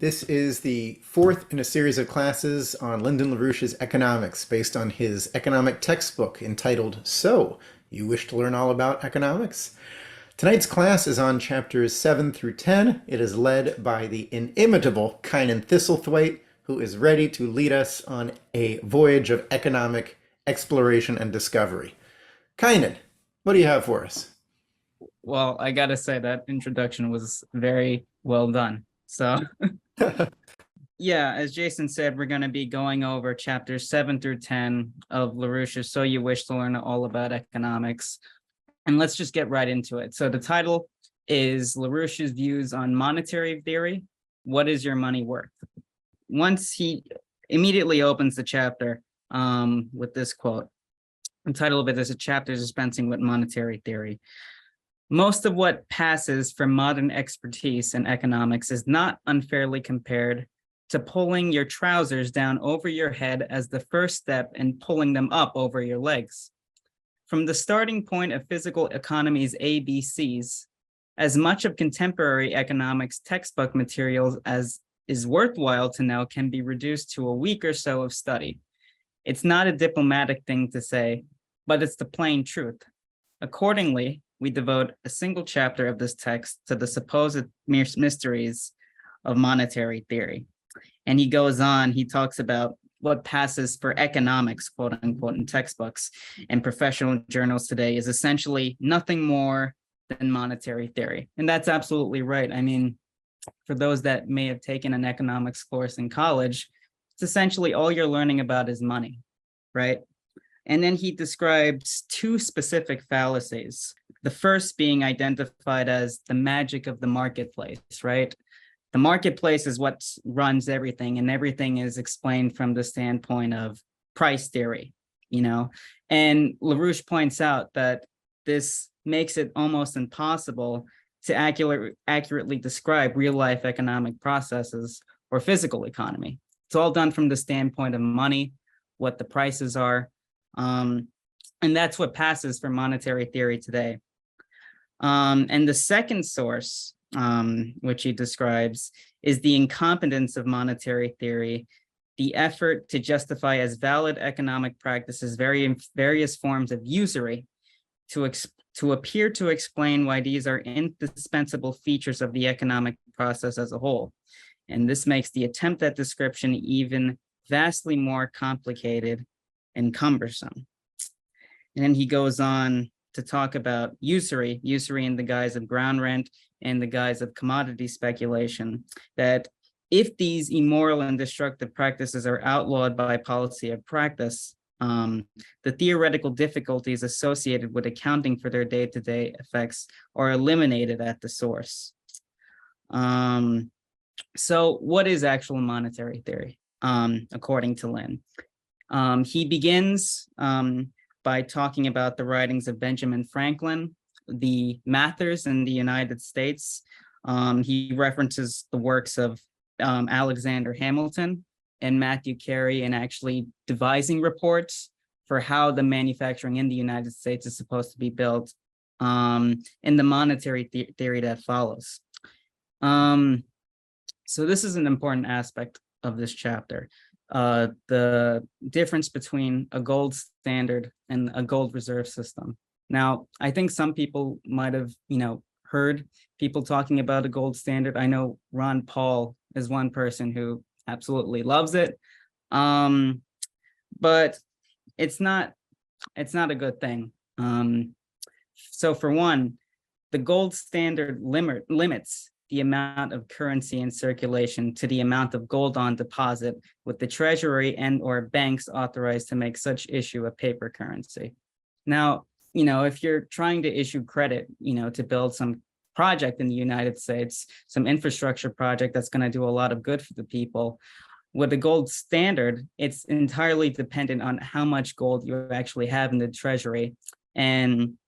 This is the fourth in a series of classes on Lyndon LaRouche's economics based on his economic textbook entitled So, You Wish to Learn All About Economics? Tonight's class is on chapters 7 through 10. It is led by the inimitable Kynan Thistlethwaite, who is ready to lead us on a voyage of economic exploration and discovery. Kynan, what do you have for us? Well, I gotta say that introduction was very well done. So yeah, as Jason said, we're going to be going over chapters 7 through 10 of LaRouche's So You Wish to Learn All About Economics. And let's just get right into it. So the title is LaRouche's Views on Monetary Theory. What is your money worth? Once he immediately opens the chapter with this quote. The title of it is A Chapter Dispensing with Monetary Theory. Most of what passes for modern expertise in economics is not unfairly compared to pulling your trousers down over your head as the first step in pulling them up over your legs. From the starting point of physical economy's ABCs, as much of contemporary economics textbook materials as is worthwhile to know can be reduced to a week or so of study. It's not a diplomatic thing to say, but it's the plain truth. Accordingly, we devote a single chapter of this text to the supposed mysteries of monetary theory. And he goes on, he talks about what passes for economics, quote unquote, in textbooks and professional journals today is essentially nothing more than monetary theory. And that's absolutely right. I mean, for those that may have taken an economics course in college, it's essentially all you're learning about is money, right? And then he describes two specific fallacies. The first being identified as the magic of the marketplace, right? The marketplace is what runs everything, and everything is explained from the standpoint of price theory, you know? And LaRouche points out that this makes it almost impossible to accurately describe real-life economic processes or physical economy. It's all done from the standpoint of money, what the prices are, and that's what passes for monetary theory today. And the second source, which he describes, is the incompetence of monetary theory, the effort to justify as valid economic practices various forms of usury to appear to explain why these are indispensable features of the economic process as a whole. And this makes the attempt at description even vastly more complicated and cumbersome. And then he goes on to talk about usury in the guise of ground rent and the guise of commodity speculation, that if these immoral and destructive practices are outlawed by policy of practice, the theoretical difficulties associated with accounting for their day-to-day effects are eliminated at the source. So what is actual monetary theory, according to Lynn? He begins by talking about the writings of Benjamin Franklin, the Mathers in the United States. He references the works of Alexander Hamilton and Matthew Carey in actually devising reports for how the manufacturing in the United States is supposed to be built, and the monetary theory that follows. So this is an important aspect of this chapter. The difference between a gold standard and a gold reserve system. Now, I think some people might have, heard people talking about a gold standard. I know Ron Paul is one person who absolutely loves it, but it's not a good thing. So for one, the gold standard limits the amount of currency in circulation to the amount of gold on deposit with the Treasury and or banks authorized to make such issue a paper currency. Now, if you're trying to issue credit, to build some project in the United States, some infrastructure project that's going to do a lot of good for the people, with the gold standard, it's entirely dependent on how much gold you actually have in the Treasury. And,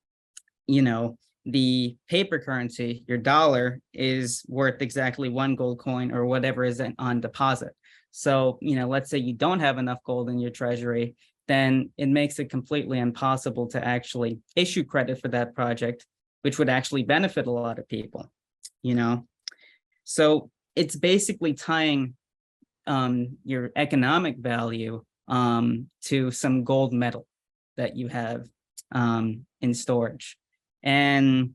the paper currency, your dollar, is worth exactly one gold coin or whatever is on deposit. So, let's say you don't have enough gold in your treasury, then it makes it completely impossible to actually issue credit for that project, which would actually benefit a lot of people, So it's basically tying your economic value to some gold metal that you have in storage. And,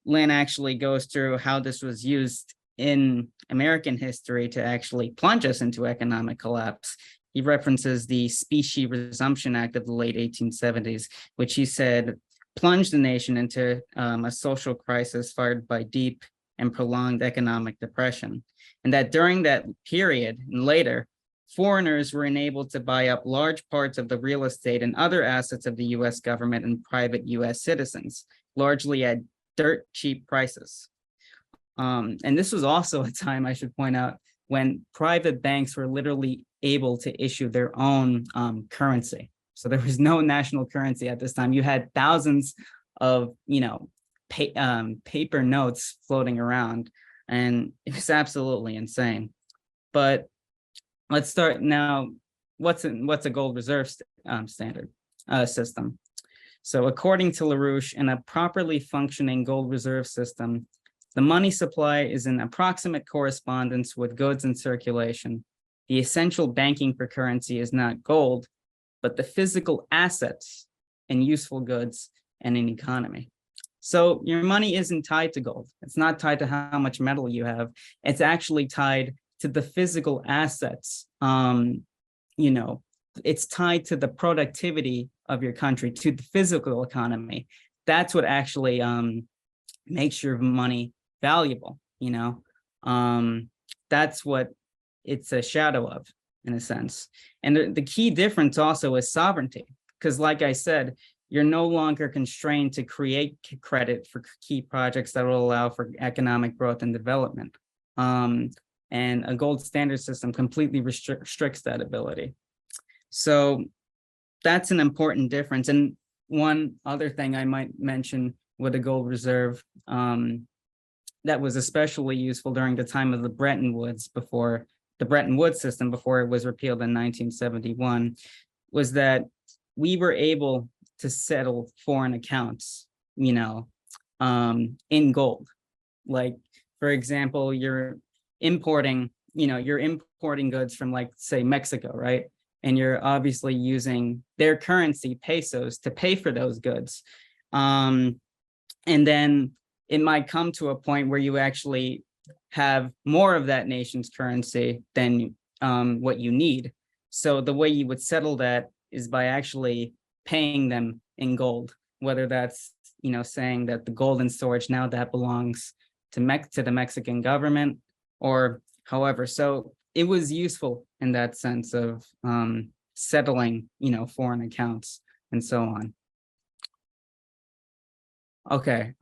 Lynn actually goes through how this was used in American history to actually plunge us into economic collapse. He references the Specie Resumption Act of the late 1870s, which he said plunged the nation into a social crisis fired by deep and prolonged economic depression. And that during that period and later, foreigners were enabled to buy up large parts of the real estate and other assets of the US government and private US citizens, largely at dirt cheap prices. And this was also a time, I should point out, when private banks were literally able to issue their own currency. So there was no national currency at this time. You had thousands of, paper notes floating around, and it was absolutely insane. But let's start now. What's a gold reserve standard system? So according to LaRouche, in a properly functioning gold reserve system, the money supply is in approximate correspondence with goods in circulation. The essential banking for currency is not gold, but the physical assets and useful goods in an economy. So your money isn't tied to gold. It's not tied to how much metal you have. It's actually tied to the physical assets. It's tied to the productivity of your country, to the physical economy. That's what actually makes your money valuable. That's what it's a shadow of, in a sense. And the key difference also is sovereignty, because like I said, you're no longer constrained to create credit for key projects that will allow for economic growth and development. And a gold standard system completely restricts that ability. So that's an important difference. And one other thing I might mention with a gold reserve that was especially useful during the time of the Bretton Woods system, before it was repealed in 1971, was that we were able to settle foreign accounts, in gold. Like, for example, you're importing goods from, like, say, Mexico, right? And you're obviously using their currency, pesos, to pay for those goods. And then it might come to a point where you actually have more of that nation's currency than what you need. So the way you would settle that is by actually paying them in gold, whether that's, saying that the gold in storage now that belongs to the Mexican government, or however. So it was useful in that sense of settling, foreign accounts and so on. Okay.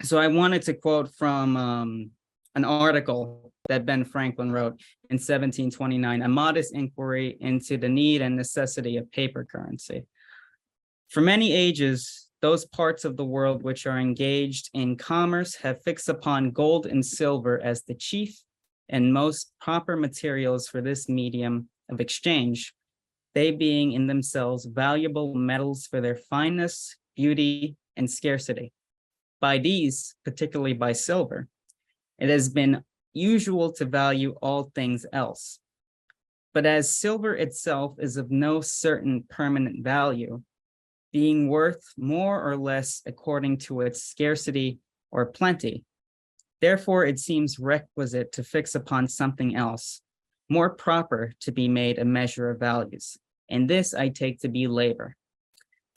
So I wanted to quote from an article that Ben Franklin wrote in 1729, A Modest Inquiry into the Need and Necessity of Paper Currency. For many ages, those parts of the world which are engaged in commerce have fixed upon gold and silver as the chief and most proper materials for this medium of exchange, they being in themselves valuable metals for their fineness, beauty, and scarcity. By these, particularly by silver, it has been usual to value all things else. But as silver itself is of no certain permanent value, being worth more or less according to its scarcity or plenty, therefore it seems requisite to fix upon something else, more proper to be made a measure of values, and this I take to be labor.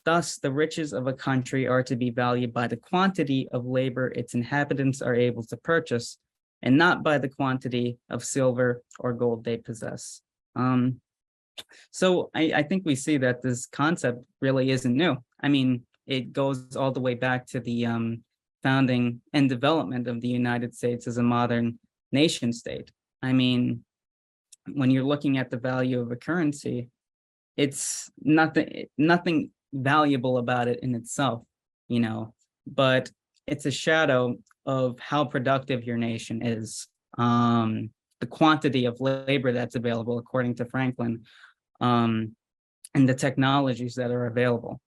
Thus, the riches of a country are to be valued by the quantity of labor its inhabitants are able to purchase, and not by the quantity of silver or gold they possess. So I think we see that this concept really isn't new. I mean, it goes all the way back to the founding and development of the United States as a modern nation state. I mean, when you're looking at the value of a currency, it's nothing valuable about it in itself, but it's a shadow of how productive your nation is. The quantity of labor that's available, according to Franklin, and the technologies that are available.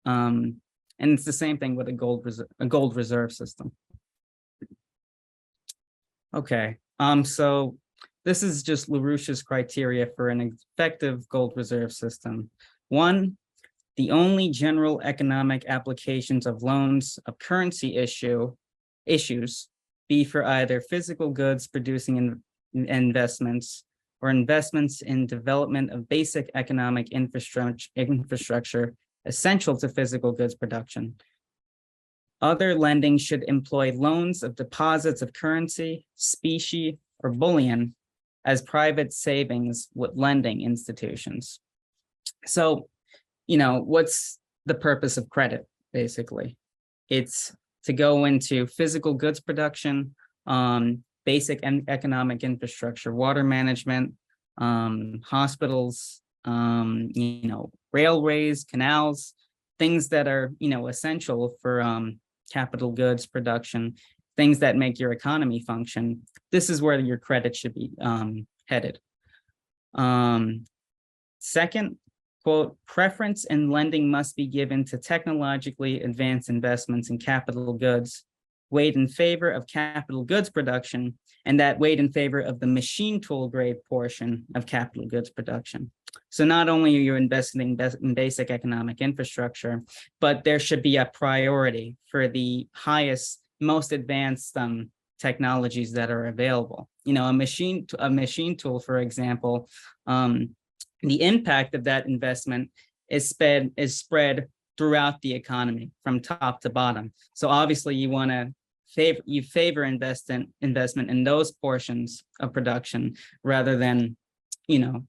And it's the same thing with a gold reserve system. Okay. So this is just LaRouche's criteria for an effective gold reserve system. One, the only general economic applications of loans of currency issues be for either physical goods producing investments or investments in development of basic economic infrastructure essential to physical goods production. Other lending should employ loans of deposits of currency, specie, or bullion as private savings with lending institutions. So, what's the purpose of credit, basically? It's to go into physical goods production, basic economic infrastructure, water management, hospitals, railways, canals, things that are, essential for capital goods production, things that make your economy function. This is where your credit should be headed. Second, quote, preference in lending must be given to technologically advanced investments in capital goods, weighed in favor of capital goods production, and that weighed in favor of the machine tool grade portion of capital goods production. So not only are you investing in basic economic infrastructure, but there should be a priority for the highest, most advanced technologies that are available. A machine tool, for example, the impact of that investment is spread throughout the economy from top to bottom. So obviously you want to favor investment in those portions of production rather than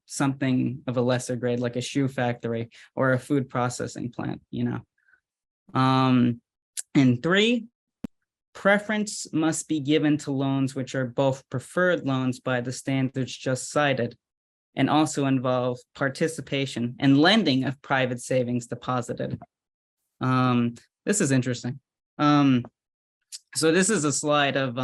something of a lesser grade like a shoe factory or a food processing plant. And three, preference must be given to loans which are both preferred loans by the standards just cited and also involve participation and lending of private savings deposited. This is interesting. So this is a slide of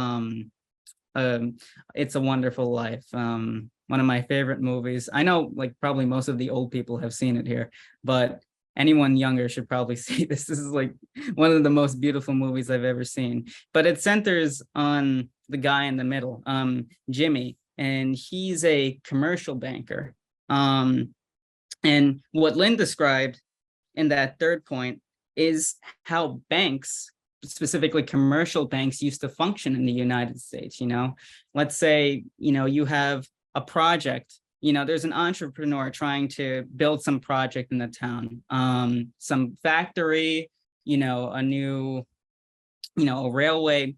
It's a Wonderful Life, one of my favorite movies. I know like probably most of the old people have seen it here, but anyone younger should probably see this. This is like one of the most beautiful movies I've ever seen, but it centers on the guy in the middle, Jimmy, and he's a commercial banker. And what Lynn described in that third point is how banks, specifically commercial banks, used to function in the United States. Let's say, you have a project, there's an entrepreneur trying to build some project in the town, some factory, a new, a railway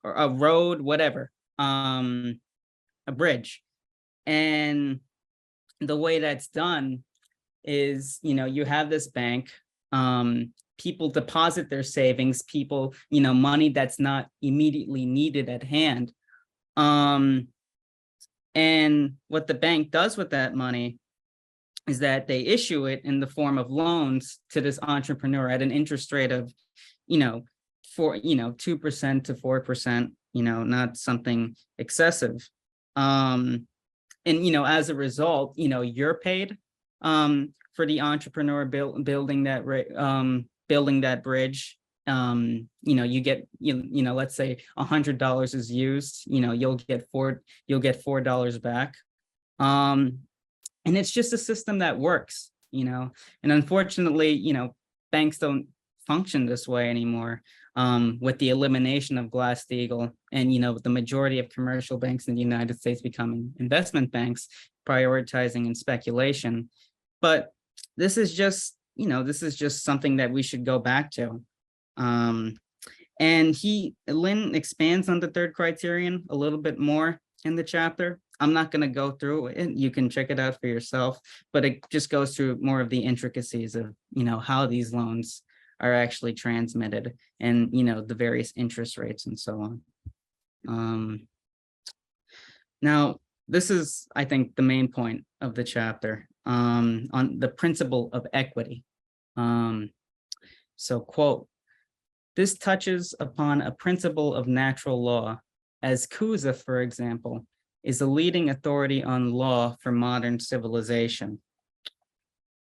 or a road, whatever, a bridge. And the way that's done is, you have this bank, people deposit their savings, money that's not immediately needed at hand. And what the bank does with that money is that they issue it in the form of loans to this entrepreneur at an interest rate of, 2% to 4%, not something excessive. And, as a result, you're paid for the entrepreneur building that bridge. You get, let's say $100 is used, you'll get $4 back. And it's just a system that works, and unfortunately, banks don't function this way anymore, with the elimination of Glass-Steagall and, the majority of commercial banks in the United States becoming investment banks, prioritizing in speculation. But this is just something that we should go back to. And Lynn expands on the third criterion a little bit more in the chapter. I'm not going to go through it. You can check it out for yourself, but it just goes through more of the intricacies of, how these loans are actually transmitted and, the various interest rates and so on. Now, this is, I think, the main point of the chapter, on the principle of equity. So, quote, this touches upon a principle of natural law, as Cusa, for example, is a leading authority on law for modern civilization.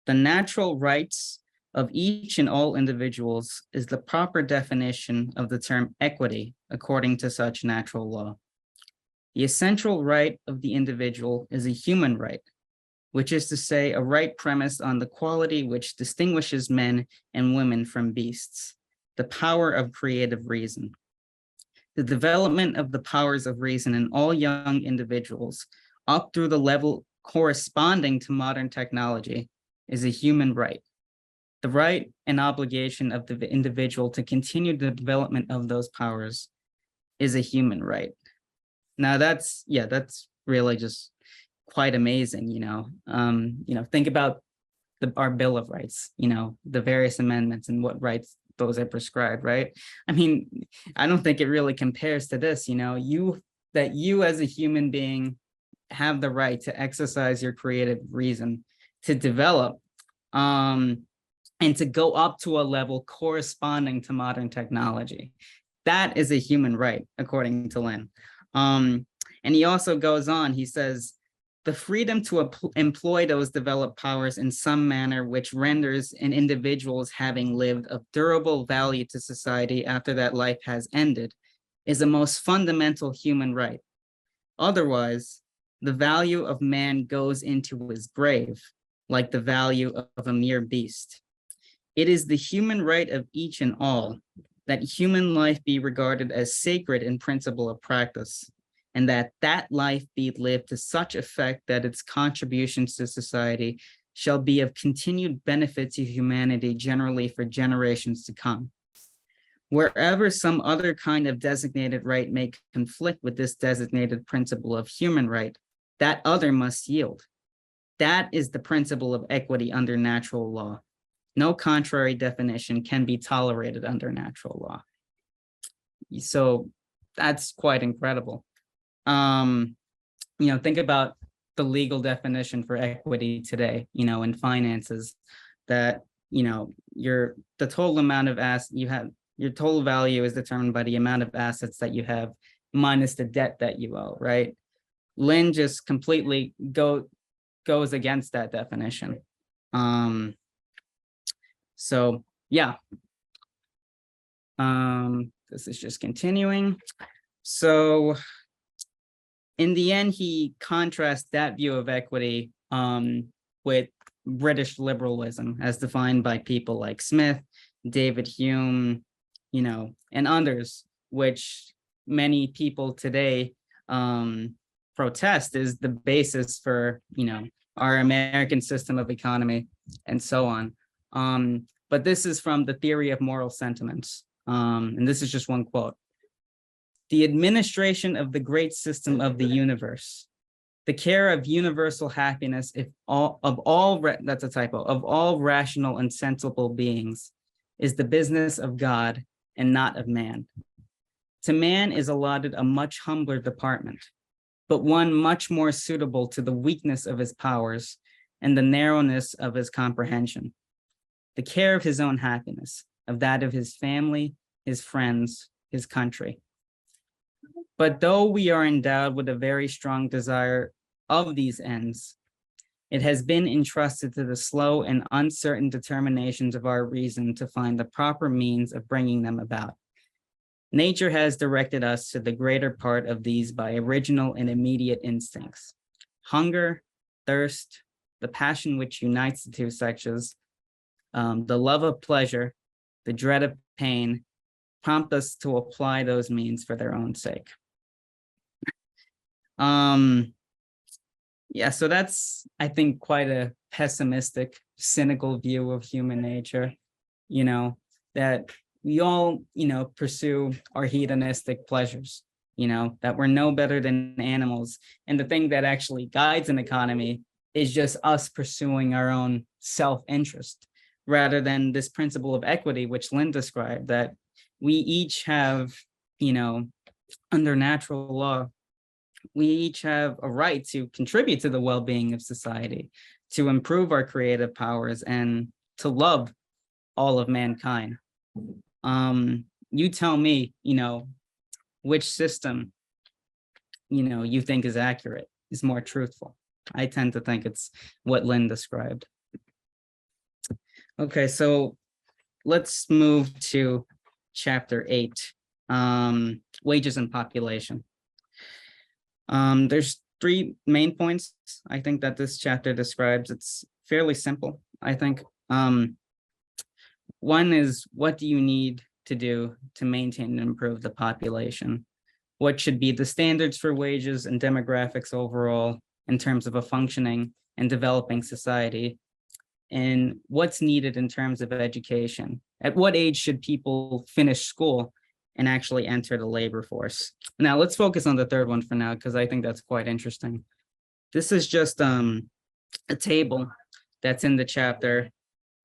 The natural rights of each and all individuals is the proper definition of the term equity according to such natural law. The essential right of the individual is a human right, which is to say a right premised on the quality which distinguishes men and women from beasts, the power of creative reason. The development of the powers of reason in all young individuals up through the level corresponding to modern technology is a human right. The right and obligation of the individual to continue the development of those powers is a human right. Now that's really just quite amazing, think about our Bill of Rights, the various amendments and what rights those are prescribed, right? I mean, I don't think it really compares to this, you as a human being have the right to exercise your creative reason, to develop, and to go up to a level corresponding to modern technology. That is a human right, according to Lynn. And he also goes on, he says, the freedom to employ those developed powers in some manner which renders an individual's having lived of durable value to society after that life has ended is a most fundamental human right. Otherwise, the value of man goes into his grave, like the value of a mere beast. It is the human right of each and all that human life be regarded as sacred in principle of practice, and that life be lived to such effect that its contributions to society shall be of continued benefit to humanity generally for generations to come. Wherever some other kind of designated right may conflict with this designated principle of human right, that other must yield. That is the principle of equity under natural law. No contrary definition can be tolerated under natural law. So that's quite incredible. Think about the legal definition for equity today, in finances, that, the total amount of assets you have, your total value is determined by the amount of assets that you have minus the debt that you owe, right? Lynn just completely goes against that definition. So yeah. This is just continuing. So in the end, he contrasts that view of equity with British liberalism as defined by people like Smith, David Hume, and others, which many people today protest is the basis for, our American system of economy and so on. But this is from the Theory of Moral Sentiments. And this is just one quote. The administration of the great system of the universe, the care of universal happiness of all rational and sensible beings is the business of God and not of man. To man is allotted a much humbler department, but one much more suitable to the weakness of his powers and the narrowness of his comprehension. The care of his own happiness, of that of his family, his friends, his country. But though we are endowed with a very strong desire of these ends, it has been entrusted to the slow and uncertain determinations of our reason to find the proper means of bringing them about. Nature has directed us to the greater part of these by original and immediate instincts. Hunger, thirst, the passion which unites the two sexes, the love of pleasure, the dread of pain, prompt us to apply those means for their own sake. So that's, I think, quite a pessimistic, cynical view of human nature, that we all, pursue our hedonistic pleasures, that we're no better than animals. And the thing that actually guides an economy is just us pursuing our own self-interest, rather than this principle of equity, which Lynn described, that we each have, under natural law, we each have a right to contribute to the well-being of society, to improve our creative powers, and to love all of mankind. You tell me, which system, you think is accurate, is more truthful. I tend to think it's what Lynn described. Okay, so let's move to chapter 8, wages and population. There's three main points I think that this chapter describes. It's fairly simple, I think. One is, what do you need to do to maintain and improve the population? What should be the standards for wages and demographics overall in terms of a functioning and developing society? And what's needed in terms of education? At what age should people finish school and actually enter the labor force? Now, let's focus on the third one for now, because I think that's quite interesting. This is just a table that's in the chapter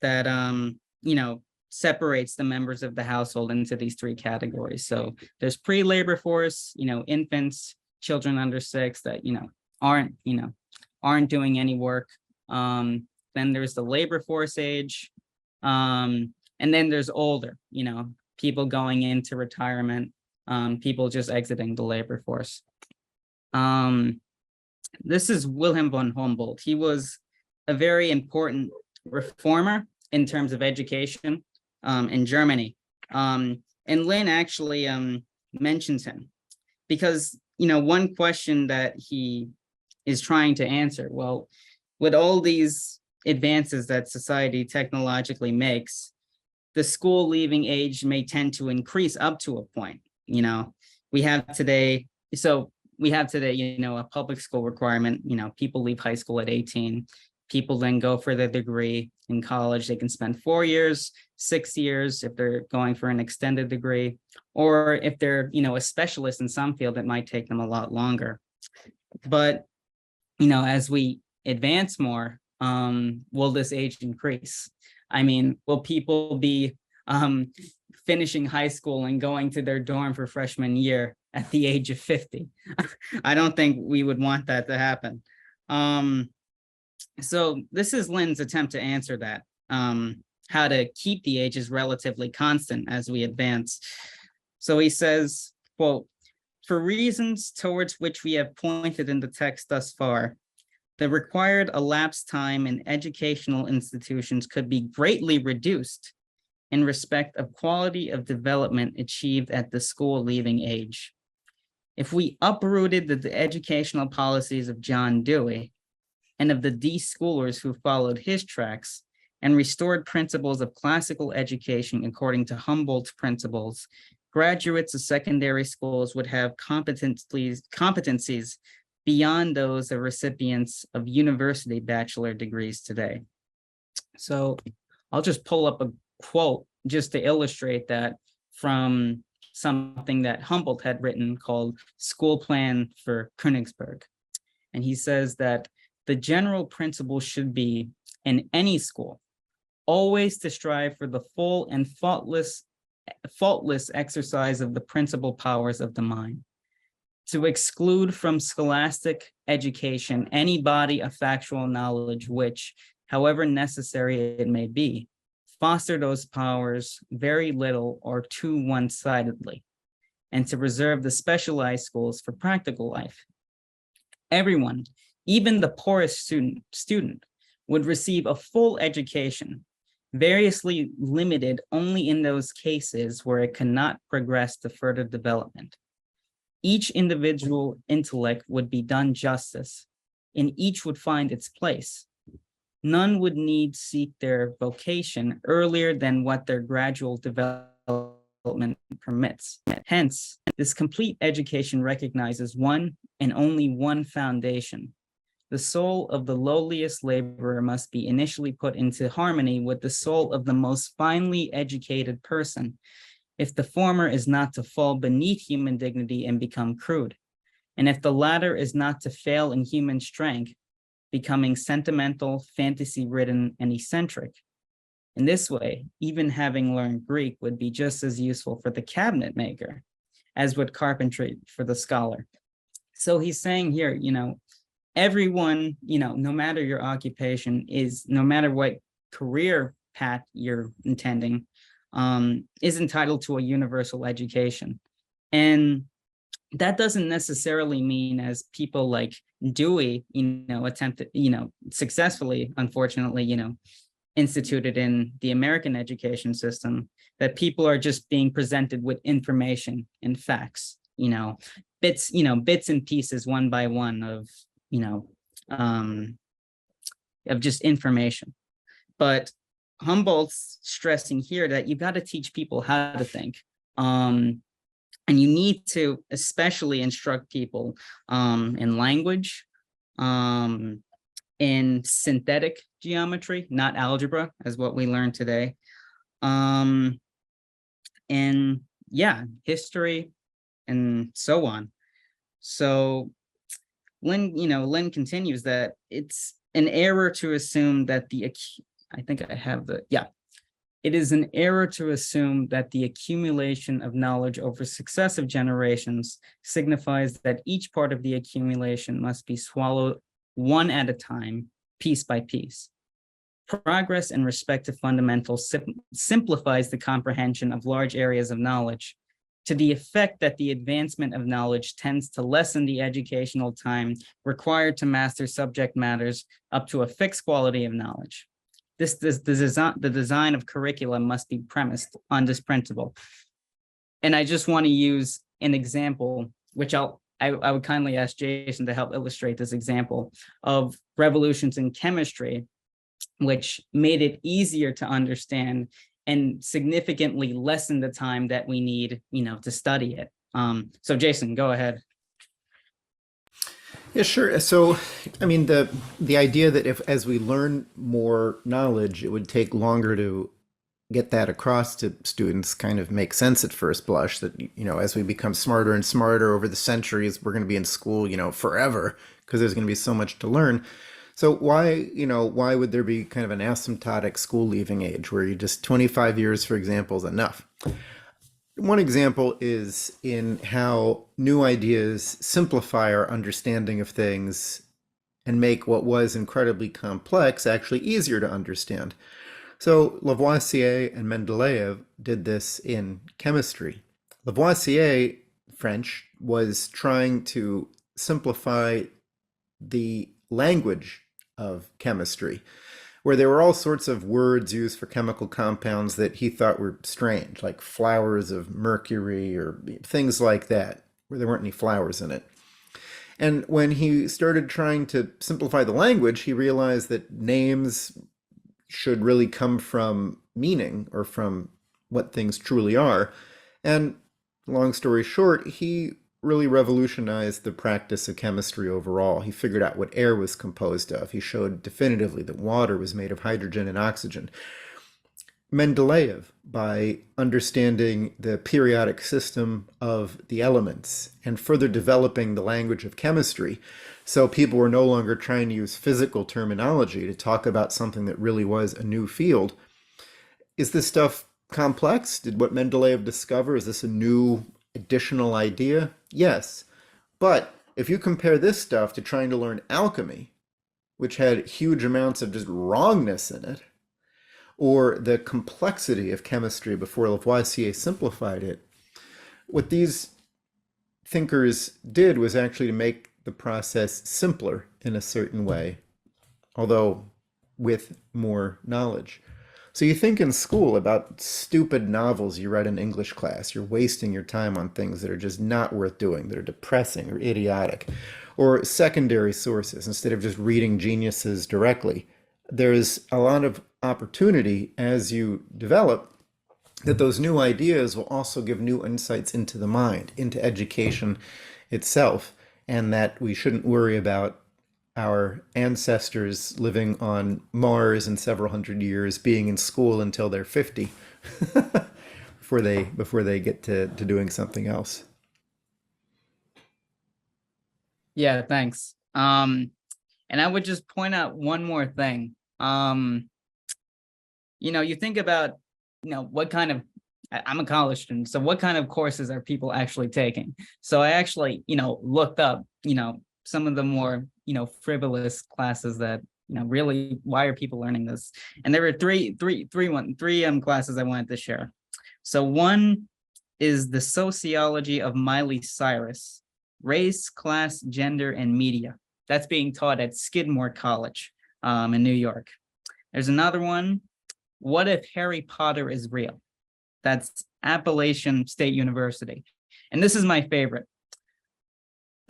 that separates the members of the household into these three categories. So there's pre-labor force, infants, children under 6 that aren't doing any work. Then there's the labor force age, and then there's older, people going into retirement, people just exiting the labor force. This is Wilhelm von Humboldt. He was a very important reformer in terms of education in Germany. And Lynn actually mentions him because, one question that he is trying to answer, well, with all these advances that society technologically makes, the school leaving age may tend to increase up to a point. We have today a public school requirement. People leave high school at 18. People then go for their degree in college. They can spend 4 years, 6 years if they're going for an extended degree, or if they're, a specialist in some field, it might take them a lot longer. But, as we advance more, will this age increase? I mean, will people be finishing high school and going to their dorm for freshman year at the age of 50? I don't think we would want that to happen. So this is Lynn's attempt to answer that, how to keep the ages relatively constant as we advance. So he says, quote, "For reasons towards which we have pointed in the text thus far, the required elapsed time in educational institutions could be greatly reduced in respect of quality of development achieved at the school leaving age. If we uprooted the educational policies of John Dewey and of the deschoolers who followed his tracks and restored principles of classical education according to Humboldt's principles, graduates of secondary schools would have competencies beyond those of recipients of university bachelor degrees today." So I'll just pull up a quote just to illustrate that from something that Humboldt had written called School Plan for Königsberg. And he says that the general principle should be, in any school, always to strive for the full and faultless exercise of the principal powers of the mind, to exclude from scholastic education any body of factual knowledge which, however necessary it may be, foster those powers very little or too one-sidedly, and to reserve the specialized schools for practical life. Everyone, even the poorest student, would receive a full education, variously limited only in those cases where it cannot progress to further development. Each individual intellect would be done justice, and each would find its place. None would need seek their vocation earlier than what their gradual development permits. Hence, this complete education recognizes one and only one foundation. The soul of the lowliest laborer must be initially put into harmony with the soul of the most finely educated person, if the former is not to fall beneath human dignity and become crude, and if the latter is not to fail in human strength, becoming sentimental, fantasy-ridden, and eccentric. In this way, even having learned Greek would be just as useful for the cabinet maker as would carpentry for the scholar. So he's saying here, everyone, no matter your occupation no matter what career path you're intending, is entitled to a universal education. And that doesn't necessarily mean, as people like Dewey, attempted, successfully, unfortunately, instituted in the American education system, that people are just being presented with information and facts. bits, bits and pieces one by one of, of just information. But Humboldt's stressing here that you got to teach people how to think. And you need to especially instruct people in language, in synthetic geometry, not algebra, as what we learned today. And yeah, history and so on. So Lynn continues that it's an error to assume that it is an error to assume that the accumulation of knowledge over successive generations signifies that each part of the accumulation must be swallowed one at a time, piece by piece. Progress in respect to fundamentals simplifies the comprehension of large areas of knowledge to the effect that the advancement of knowledge tends to lessen the educational time required to master subject matters up to a fixed quality of knowledge. The design of curriculum must be premised on this principle. And I just want to use an example, which I would kindly ask Jason to help illustrate this example of revolutions in chemistry, which made it easier to understand and significantly lessen the time that we need, to study it. So Jason, go ahead. Yeah, sure. So, I mean, the idea that as we learn more knowledge, it would take longer to get that across to students kind of makes sense at first blush. That, as we become smarter and smarter over the centuries, we're going to be in school, forever, because there's going to be so much to learn. So why would there be kind of an asymptotic school leaving age where you just 25 years, for example, is enough? One example is in how new ideas simplify our understanding of things and make what was incredibly complex actually easier to understand. So Lavoisier and Mendeleev did this in chemistry. Lavoisier, French, was trying to simplify the language of chemistry, where there were all sorts of words used for chemical compounds that he thought were strange, like flowers of mercury or things like that, where there weren't any flowers in it. And when he started trying to simplify the language, he realized that names should really come from meaning or from what things truly are. And long story short, he really revolutionized the practice of chemistry overall. He figured out what air was composed of. He showed definitively that water was made of hydrogen and oxygen. Mendeleev, by understanding the periodic system of the elements and further developing the language of chemistry, so people were no longer trying to use physical terminology to talk about something that really was a new field. Is this stuff complex? Did what Mendeleev discover, is this a new additional idea? Yes. But if you compare this stuff to trying to learn alchemy, which had huge amounts of just wrongness in it, or the complexity of chemistry before Lavoisier simplified it, what these thinkers did was actually to make the process simpler in a certain way, although with more knowledge. So you think in school about stupid novels you read in English class. You're wasting your time on things that are just not worth doing, that are depressing or idiotic. Or secondary sources, instead of just reading geniuses directly. There's a lot of opportunity as you develop that those new ideas will also give new insights into the mind, into education itself, and that we shouldn't worry about our ancestors living on Mars in several hundred years being in school until they're 50 before they get to doing something else. Yeah, thanks. And I would just point out one more thing. You think about, what kind of, I'm a college student, so what kind of courses are people actually taking? So I actually, looked up, some of the more, frivolous classes that, really, why are people learning this? And there were three classes I wanted to share. So one is the sociology of Miley Cyrus, race, class, gender, and media. That's being taught at Skidmore College in New York. There's another one, what if Harry Potter is real? That's Appalachian State University. And this is my favorite.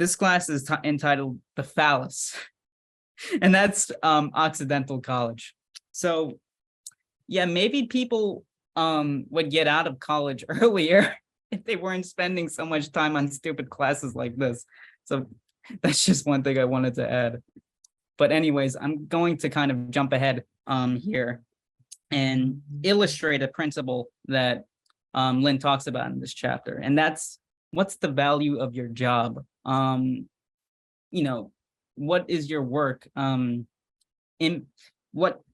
this class is entitled The Phallus, and that's Occidental College. So yeah, maybe people would get out of college earlier if they weren't spending so much time on stupid classes like this. So that's just one thing I wanted to add. But anyways, I'm going to kind of jump ahead here and illustrate a principle that Lynn talks about in this chapter. And that's, what's the value of your job? You know, what is your work? What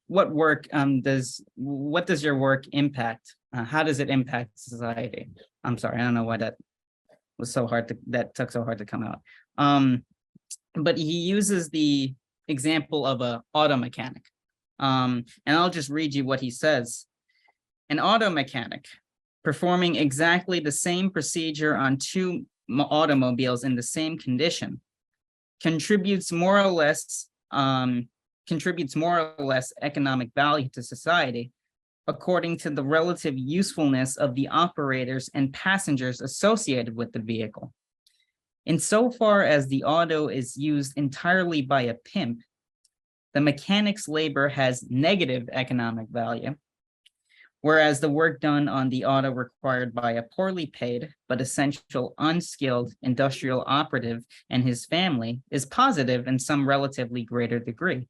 work what does your work impact? How does it impact society? I'm sorry, I don't know why that was so hard to, that took so hard to come out. But he uses the example of a auto mechanic. And I'll just read you what he says. An auto mechanic performing exactly the same procedure on two automobiles in the same condition contributes more or less economic value to society according to the relative usefulness of the operators and passengers associated with the vehicle. Insofar as the auto is used entirely by a pimp, the mechanic's labor has negative economic value, whereas the work done on the auto required by a poorly paid but essential unskilled industrial operative and his family is positive in some relatively greater degree,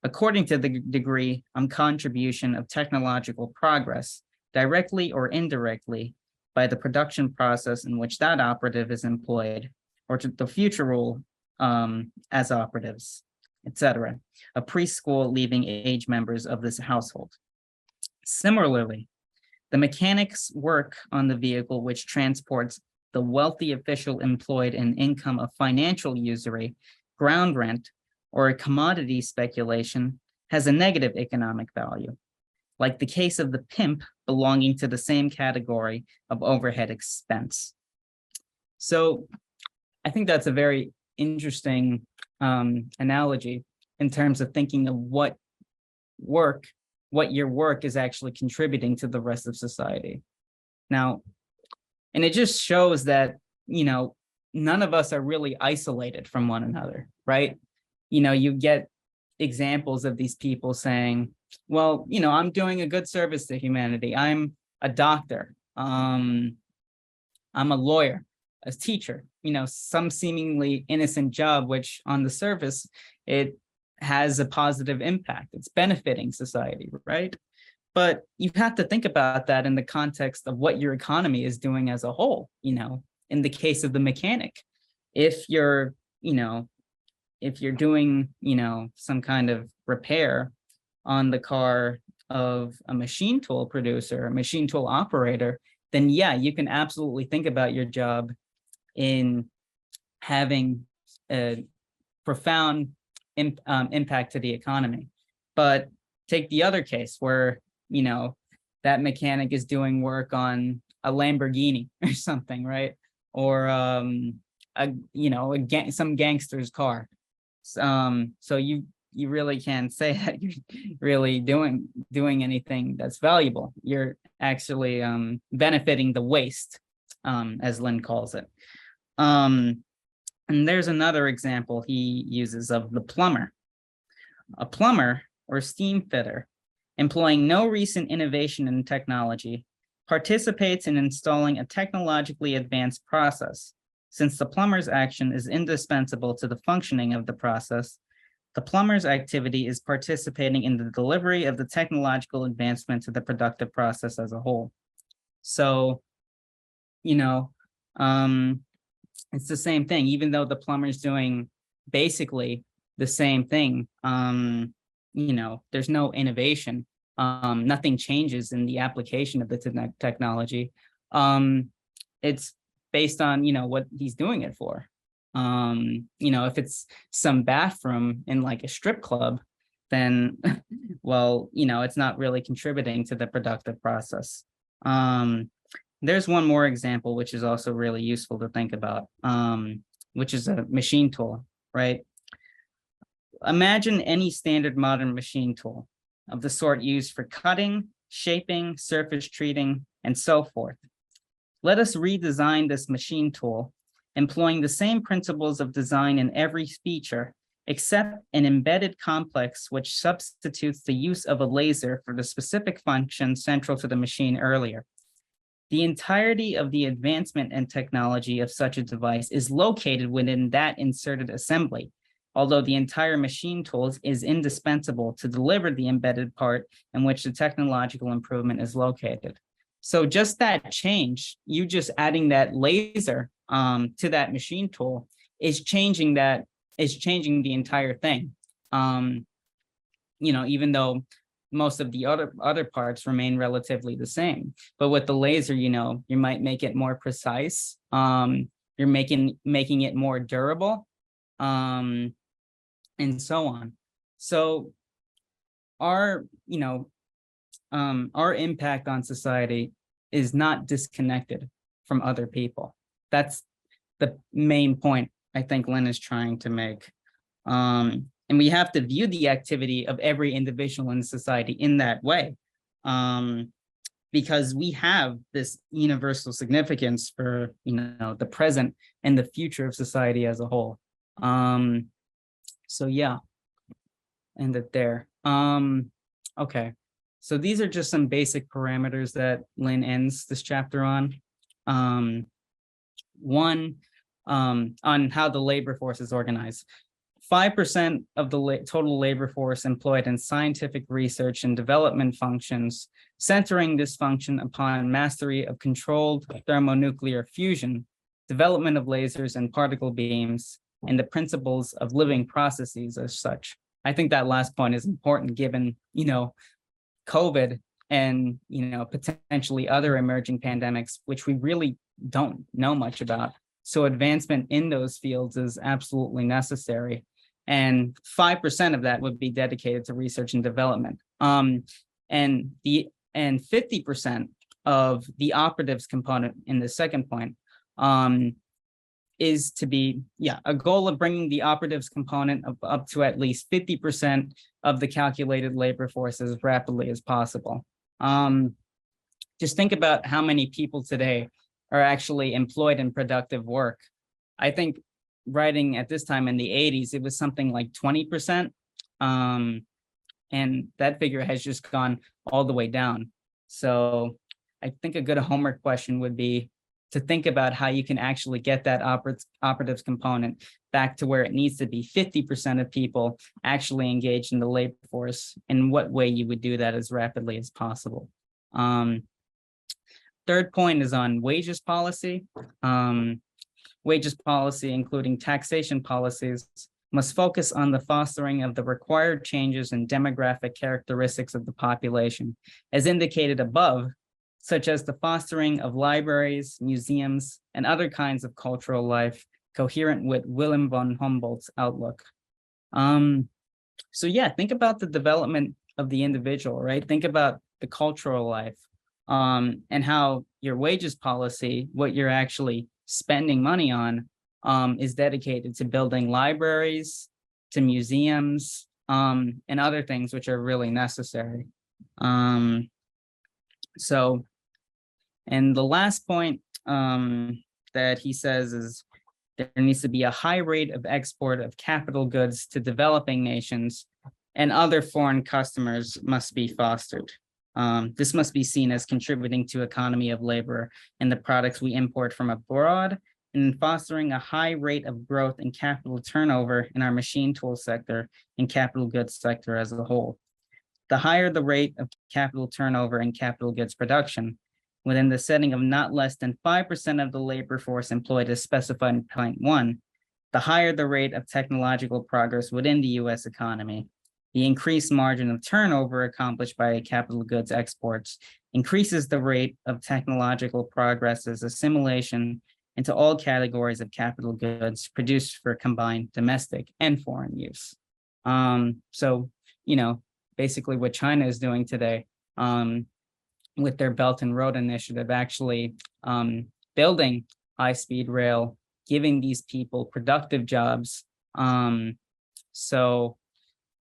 according to the degree contribution of technological progress, directly or indirectly, by the production process in which that operative is employed, or to the future role as operatives, etc., of preschool leaving age members of this household. Similarly, the mechanic's work on the vehicle which transports the wealthy official employed in income of financial usury, ground rent, or a commodity speculation has a negative economic value, like the case of the pimp belonging to the same category of overhead expense. So I think that's a very interesting analogy in terms of thinking of what your work is actually contributing to the rest of society. Now, and it just shows that, you know, none of us are really isolated from one another, right? You know, you get examples of these people saying, well, you know, I'm doing a good service to humanity. I'm a doctor. I'm a lawyer, a teacher, you know, some seemingly innocent job, which on the surface, it has a positive impact. It's benefiting society, right? But you have to think about that in the context of what your economy is doing as a whole. You know, in the case of the mechanic, if you're, you know, if you're doing, you know, some kind of repair on the car of a machine tool producer, a machine tool operator, then yeah, you can absolutely think about your job in having a profound impact to the economy. But take the other case where, you know, that mechanic is doing work on a Lamborghini or something, right? Or some gangster's car. So you really can't say that you're really doing anything that's valuable. You're actually benefiting the waste, as Lynn calls it. And there's another example he uses of the plumber. A plumber or steam fitter, employing no recent innovation in technology, participates in installing a technologically advanced process. Since the plumber's action is indispensable to the functioning of the process, the plumber's activity is participating in the delivery of the technological advancement to the productive process as a whole. So, you know, it's the same thing, even though the plumber's doing basically the same thing. You know, there's no innovation. Nothing changes in the application of the technology. It's based on, you know, what he's doing it for. You know, if it's some bathroom in like a strip club, then, well, you know, it's not really contributing to the productive process. There's one more example, which is also really useful to think about, which is a machine tool, right? Imagine any standard modern machine tool of the sort used for cutting, shaping, surface treating, and so forth. Let us redesign this machine tool employing the same principles of design in every feature, except an embedded complex which substitutes the use of a laser for the specific function central to the machine earlier. The entirety of the advancement and technology of such a device is located within that inserted assembly, although the entire machine tool is indispensable to deliver the embedded part in which the technological improvement is located. So just that change, you just adding that laser to that machine tool is changing the entire thing. Even though most of the other parts remain relatively the same, but with the laser, you might make it more precise. You're making it more durable, and so on. So our impact on society is not disconnected from other people. That's the main point I think Lynn is trying to make. And we have to view the activity of every individual in society in that way, because we have this universal significance for the present and the future of society as a whole. So yeah, end it there. Okay, so these are just some basic parameters that Lynn ends this chapter on. One, on how the labor force is organized. 5% of the total labor force employed in scientific research and development functions, centering this function upon mastery of controlled thermonuclear fusion, development of lasers and particle beams, and the principles of living processes as such. I think that last point is important given, COVID and, potentially other emerging pandemics, which we really don't know much about. So advancement in those fields is absolutely necessary. And 5% of that would be dedicated to research and development. And 50% of the operatives component in the second point is to be, a goal of bringing the operatives component up to at least 50% of the calculated labor force as rapidly as possible. Just think about how many people today are actually employed in productive work. I think writing at this time in the 80s, it was something like 20%. And that figure has just gone all the way down. So I think a good homework question would be to think about how you can actually get that operatives component back to where it needs to be, 50% of people actually engaged in the labor force, and what way you would do that as rapidly as possible. Third point is on wages policy. Wages policy, including taxation policies, must focus on the fostering of the required changes in demographic characteristics of the population, as indicated above, such as the fostering of libraries, museums, and other kinds of cultural life coherent with Wilhelm von Humboldt's outlook. So yeah, think about the development of the individual, right? Think about the cultural life, and how your wages policy, what you're actually spending money on, is dedicated to building libraries, to museums, and other things which are really necessary. And the last point that he says is there needs to be a high rate of export of capital goods to developing nations, and other foreign customers must be fostered. This must be seen as contributing to economy of labor and the products we import from abroad, and fostering a high rate of growth in capital turnover in our machine tool sector and capital goods sector as a whole. The higher the rate of capital turnover and capital goods production, within the setting of not less than 5% of the labor force employed as specified in point 1, the higher the rate of technological progress within the U.S. economy. The increased margin of turnover accomplished by capital goods exports increases the rate of technological progress's assimilation into all categories of capital goods produced for combined domestic and foreign use. So, basically what China is doing today, with their Belt and Road Initiative, actually building high-speed rail, giving these people productive jobs, so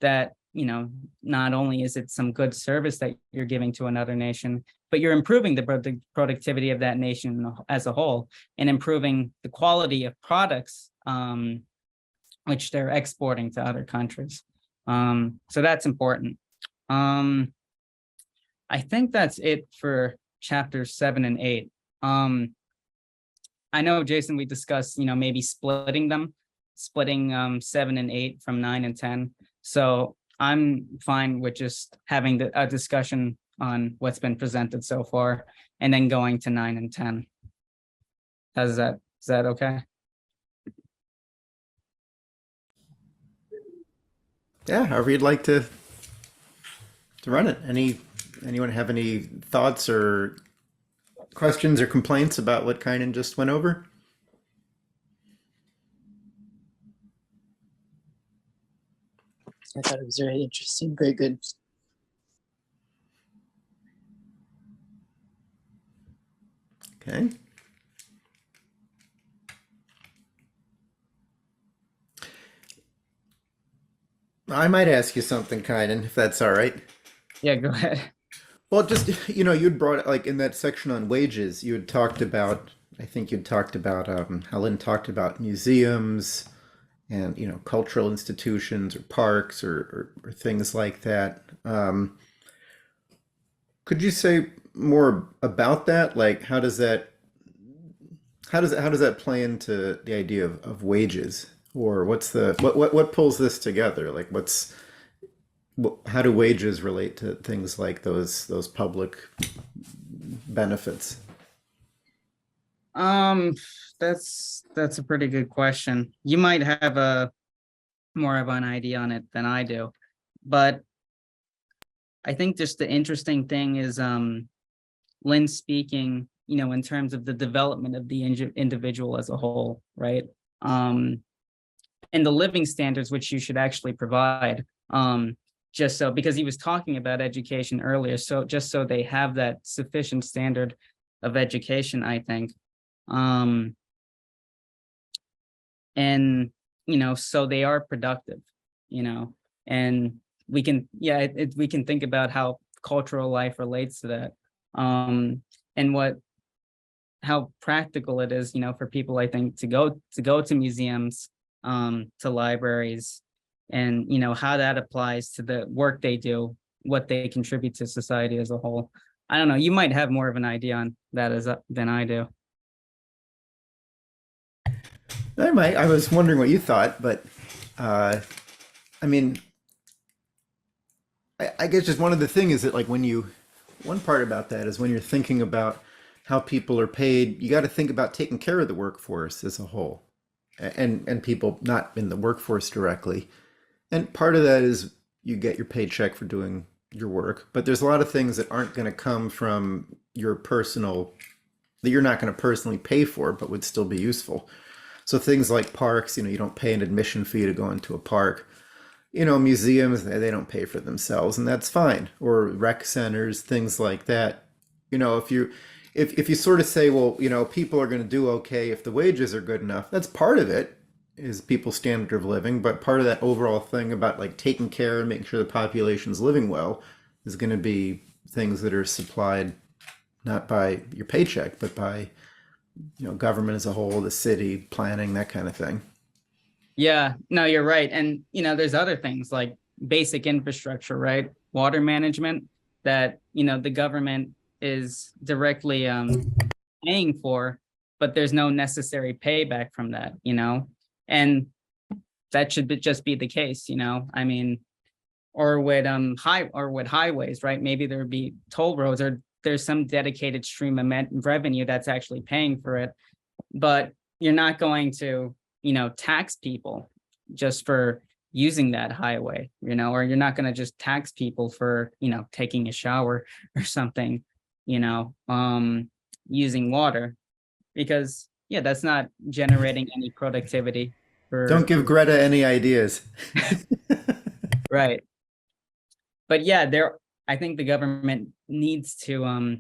that not only is it some good service that you're giving to another nation, but you're improving the productivity of that nation as a whole, and improving the quality of products which they're exporting to other countries. So that's important. I think that's it for chapters 7 and 8. I know, Jason, we discussed, maybe splitting 7 and 8 from 9 and 10. So I'm fine with just having a discussion on what's been presented so far, and then going to 9 and 10. Is that okay? Yeah, however you'd like to run it. Anyone have any thoughts or questions or complaints about what Kynan just went over? I thought it was very interesting, very good. Okay. I might ask you something, Kynan, if that's all right. Yeah, go ahead. Well, just, you'd brought, like, in that section on wages, you had talked about, I think you'd talked about, Helen talked about museums and, cultural institutions or parks or things like that. Could you say more about that? Like, how does that play into the idea of wages? Or what pulls this together? Like, how do wages relate to things like those public benefits? That's a pretty good question. You might have a more of an idea on it than I do, but I think just the interesting thing is Lynn speaking, in terms of the development of the individual as a whole, right? And the living standards which you should actually provide, just so, because he was talking about education earlier, so just so they have that sufficient standard of education, I think. And so they are productive, and we can we can think about how cultural life relates to that, and how practical it is, for people, I think, to go to museums, to libraries, and how that applies to the work they do, what they contribute to society as a whole. I don't know, you might have more of an idea on that than I do. I was wondering what you thought, but I mean, I guess just one of the things is that, like, one part about that is when you're thinking about how people are paid, you got to think about taking care of the workforce as a whole, and people not in the workforce directly. And part of that is you get your paycheck for doing your work, but there's a lot of things that aren't going to come from your personal, that you're not going to personally pay for, but would still be useful. So things like parks, you don't pay an admission fee to go into a park. Museums, they don't pay for themselves, and that's fine. Or rec centers, things like that. If you sort of say, well, people are going to do okay if the wages are good enough, that's part of it, is people's standard of living. But part of that overall thing about, like, taking care and making sure the population's living well is going to be things that are supplied not by your paycheck, but by government as a whole, the city, planning, that kind of thing. Yeah, no, you're right. And, there's other things like basic infrastructure, right? Water management that, the government is directly paying for, but there's no necessary payback from that, and that should just be the case, I mean, or with highways, right? Maybe there'd be toll roads, or there's some dedicated stream of revenue that's actually paying for it, but you're not going to, tax people just for using that highway, or you're not going to just tax people for, taking a shower or something, using water, because that's not generating any productivity. Don't give Greta any ideas. Right. But I think the government needs to,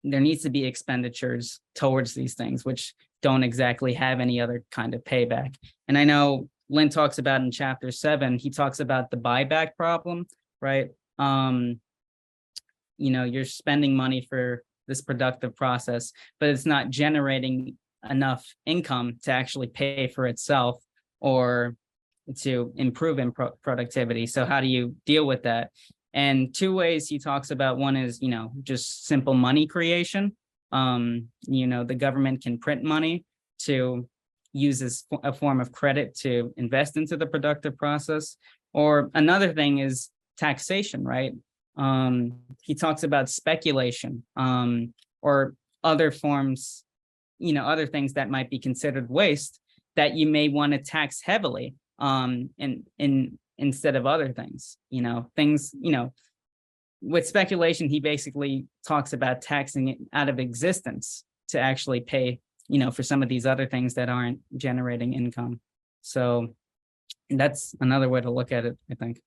there needs to be expenditures towards these things, which don't exactly have any other kind of payback. And I know, Lynn talks about in chapter 7, he talks about the buyback problem, right? You're spending money for this productive process, but it's not generating enough income to actually pay for itself or to improve in productivity. So how do you deal with that? And 2 ways he talks about, one is, just simple money creation. The government can print money to use as a form of credit to invest into the productive process. Or another thing is taxation, right? He talks about speculation, or other forms, other things that might be considered waste that you may want to tax heavily, instead of other things, with speculation, he basically talks about taxing it out of existence to actually pay, for some of these other things that aren't generating income. So that's another way to look at it, I think.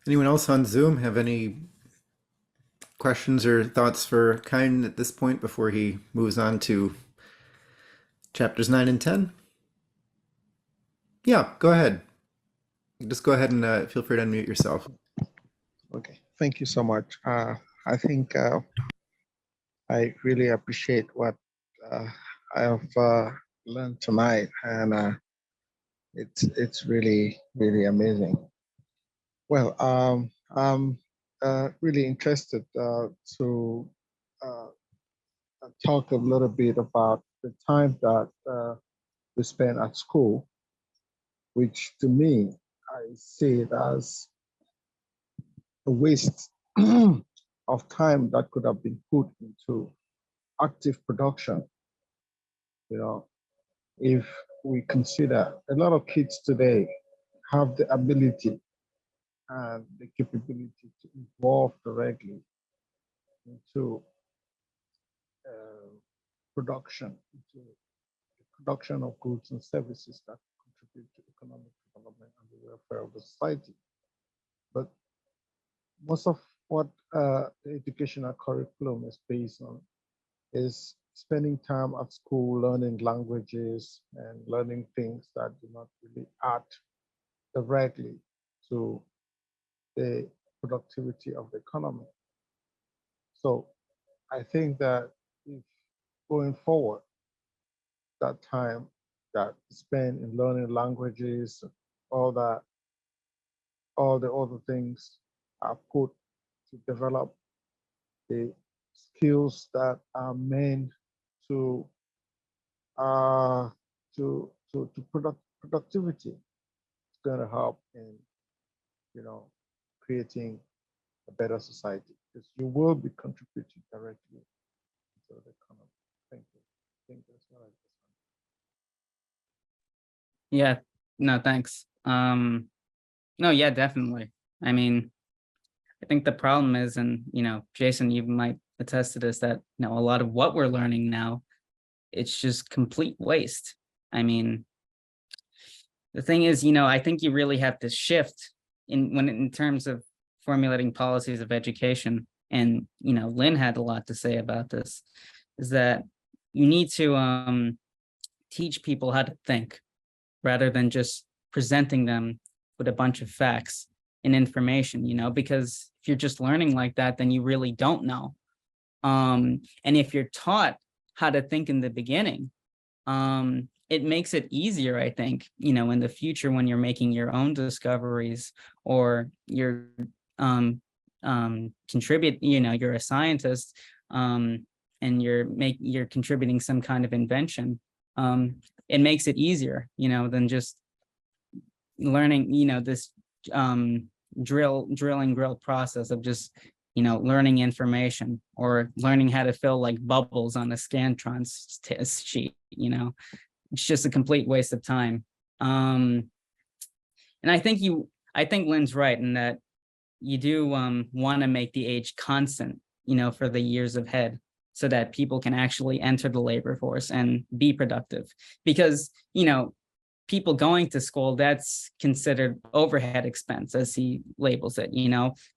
Anyone else on Zoom have any questions or thoughts for Kyne at this point before he moves on to chapters 9 and 10? Yeah, go ahead. Just go ahead and feel free to unmute yourself. Okay, thank you so much. I think I really appreciate what I have learned tonight, and it's really amazing. Well, I'm really interested to talk a little bit about the time that we spend at school, which to me, I see it as a waste of time that could have been put into active production. If we consider a lot of kids today have the ability and the capability to evolve directly into production, into the production of goods and services that contribute to economic development and the welfare of the society. But most of what the educational curriculum is based on is spending time at school learning languages and learning things that do not really add directly to the productivity of the economy. So I think that if going forward, that time that spent in learning languages, all the other things are put to develop the skills that are meant to productivity. It's going to help in creating a better society, because you will be contributing directly to the economy. Thank you. I think that's what I just want. Yeah, no, thanks. No, yeah, definitely. I mean, I think the problem is, and Jason, you might attest to this, that a lot of what we're learning now, it's just complete waste. I mean, the thing is, I think you really have to shift in terms of formulating policies of education. And Lynn had a lot to say about this, is that you need to teach people how to think rather than just presenting them with a bunch of facts and information, because if you're just learning like that, then you really don't know. And if you're taught how to think in the beginning, it makes it easier, I think, in the future when you're making your own discoveries, or you're contribute, you're a scientist, and you're contributing some kind of invention. It makes it easier, than just learning, this drill and grill process of just learning information, or learning how to fill like bubbles on a Scantron test sheet. It's just a complete waste of time. And I think Lynn's right in that you do want to make the age constant, for the years ahead, so that people can actually enter the labor force and be productive. Because people going to school, that's considered overhead expense, as he labels it.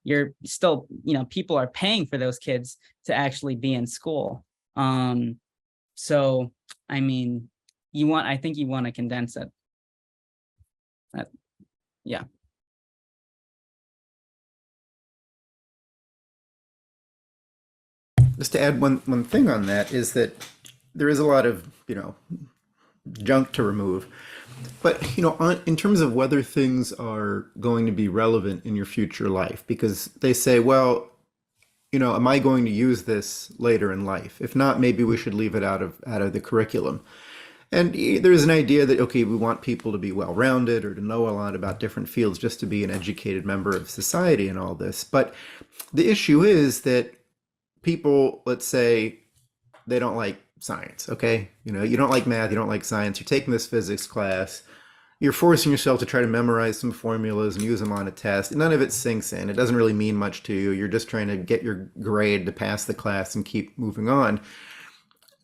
You're still, people are paying for those kids to actually be in school. So, I mean, I think you want to condense it. Yeah. Just to add one thing on that is that there is a lot of, junk to remove. But, in terms of whether things are going to be relevant in your future life, because they say, well, am I going to use this later in life? If not, maybe we should leave it out of the curriculum. And there's an idea that, okay, we want people to be well-rounded or to know a lot about different fields just to be an educated member of society and all this. But the issue is that people, let's say, they don't like science, okay? You don't like math, you don't like science, you're taking this physics class, you're forcing yourself to try to memorize some formulas and use them on a test. None of it sinks in. It doesn't really mean much to you. You're just trying to get your grade to pass the class and keep moving on.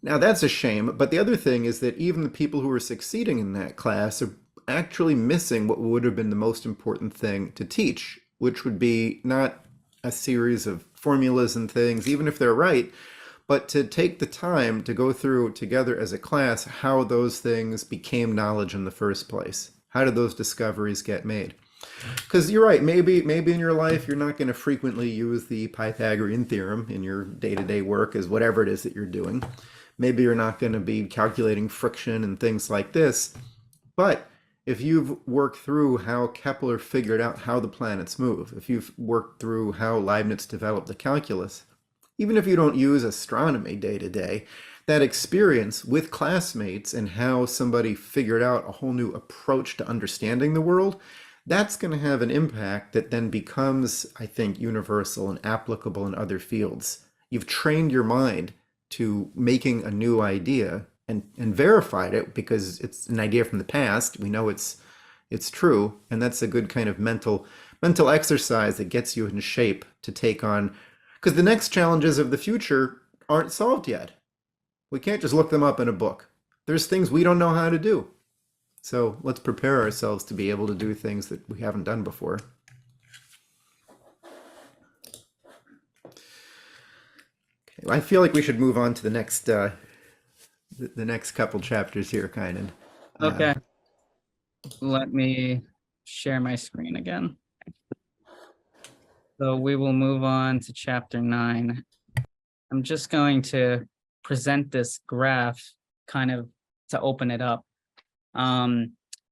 Now that's a shame, but the other thing is that even the people who are succeeding in that class are actually missing what would have been the most important thing to teach, which would be not a series of formulas and things, even if they're right, but to take the time to go through together as a class how those things became knowledge in the first place. How did those discoveries get made? Because you're right, maybe in your life you're not going to frequently use the Pythagorean theorem in your day-to-day work as whatever it is that you're doing. Maybe you're not going to be calculating friction and things like this. But if you've worked through how Kepler figured out how the planets move, if you've worked through how Leibniz developed the calculus, even if you don't use astronomy day to day, that experience with classmates and how somebody figured out a whole new approach to understanding the world, that's going to have an impact that then becomes, I think, universal and applicable in other fields. You've trained your mind to making a new idea and verified it because it's an idea from the past. We know it's true, and that's a good kind of mental exercise that gets you in shape to take on, because the next challenges of the future aren't solved yet. We can't just look them up in a book. There's things we don't know how to do. So let's prepare ourselves to be able to do things that we haven't done before. Okay, I feel like we should move on to the next couple chapters here, Kynan. Okay. Let me share my screen again. So we will move on to chapter 9. I'm just going to present this graph kind of to open it up.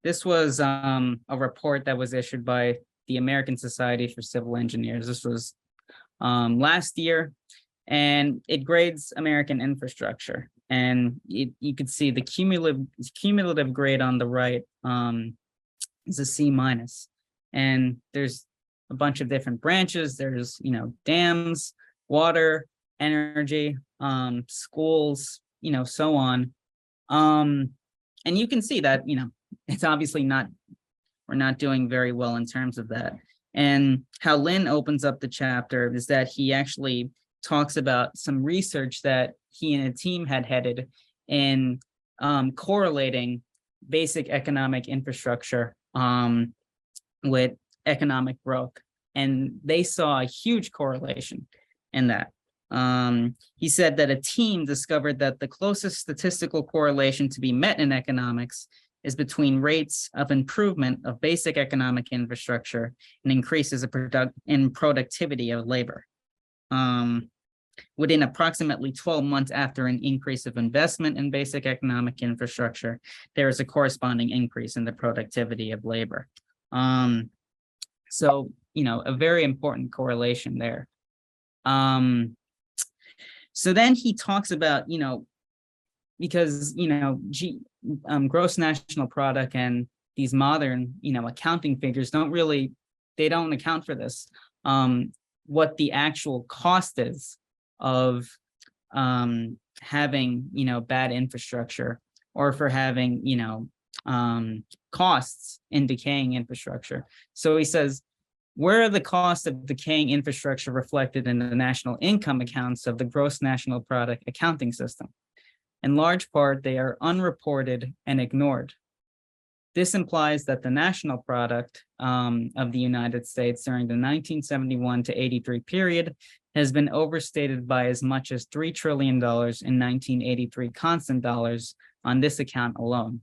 This was a report that was issued by the American Society for Civil Engineers. This was last year, and it grades American infrastructure. And you could see the cumulative grade on the right is a C-. And there's a bunch of different branches. There's, dams, water, energy, schools, so on. And you can see that, it's obviously we're not doing very well in terms of that. And how Lynn opens up the chapter is that he actually talks about some research that he and a team had headed in correlating basic economic infrastructure with economic growth. And they saw a huge correlation in that. He said that a team discovered that the closest statistical correlation to be met in economics is between rates of improvement of basic economic infrastructure and increases in productivity of labor. Within approximately 12 months after an increase of investment in basic economic infrastructure, there is a corresponding increase in the productivity of labor. So, a very important correlation there. So then he talks about, because, gross national product and these modern, accounting figures they don't account for this, what the actual cost is of having, bad infrastructure, or for having, costs in decaying infrastructure. So he says, where are the costs of decaying infrastructure reflected in the national income accounts of the gross national product accounting system? In large part, they are unreported and ignored. This implies that the national product of the United States during the 1971 to 83 period has been overstated by as much as $3 trillion in 1983 constant dollars on this account alone.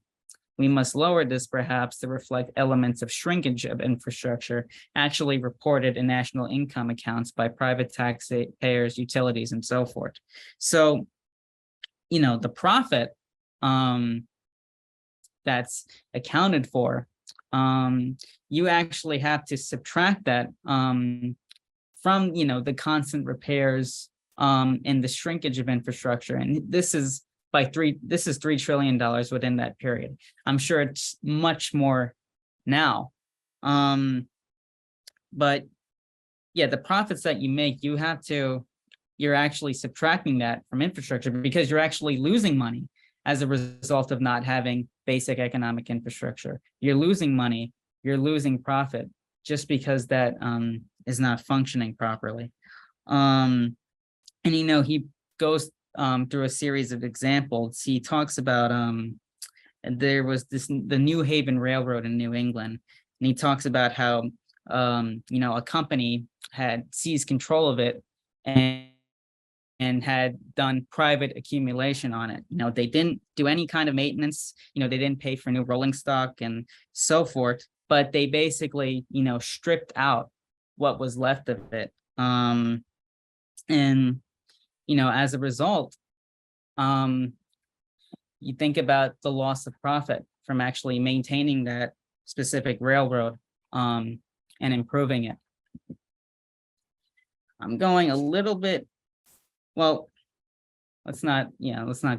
We must lower this perhaps to reflect elements of shrinkage of infrastructure actually reported in national income accounts by private taxpayers, utilities, and so forth. So, the profit that's accounted for, you actually have to subtract that from, the constant repairs and the shrinkage of infrastructure. And this is $3 trillion within that period. I'm sure it's much more now. But yeah, the profits that you make, you're actually subtracting that from infrastructure because you're actually losing money as a result of not having basic economic infrastructure. You're losing money, you're losing profit just because that is not functioning properly. And he goes through a series of examples. He talks about there was the New Haven Railroad in New England, and he talks about how a company had seized control of it and had done private accumulation on it. They didn't do any kind of maintenance. They didn't pay for new rolling stock and so forth, but they basically stripped out what was left of it. And as a result, you think about the loss of profit from actually maintaining that specific railroad and improving it. I'm going a little bit, well, let's not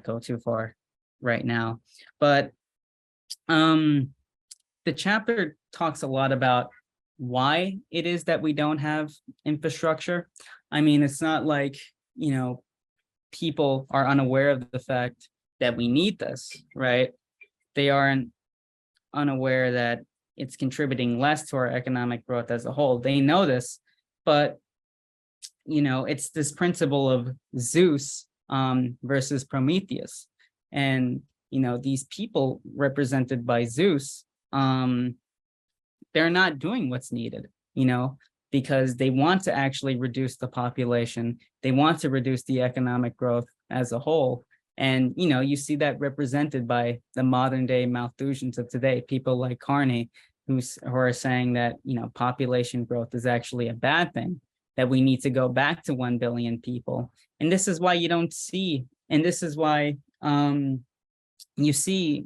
go too far right now, but the chapter talks a lot about why it is that we don't have infrastructure. I mean, it's not like, people are unaware of the fact that we need this, right? They aren't unaware that it's contributing less to our economic growth as a whole. They know this, but it's this principle of Zeus versus Prometheus. And, these people represented by Zeus, they're not doing what's needed, because they want to actually reduce the population. They want to reduce the economic growth as a whole. And, you see that represented by the modern day Malthusians of today, people like Carney, who are saying that, population growth is actually a bad thing, that we need to go back to 1 billion people. And this is why you don't see, and this is why you see,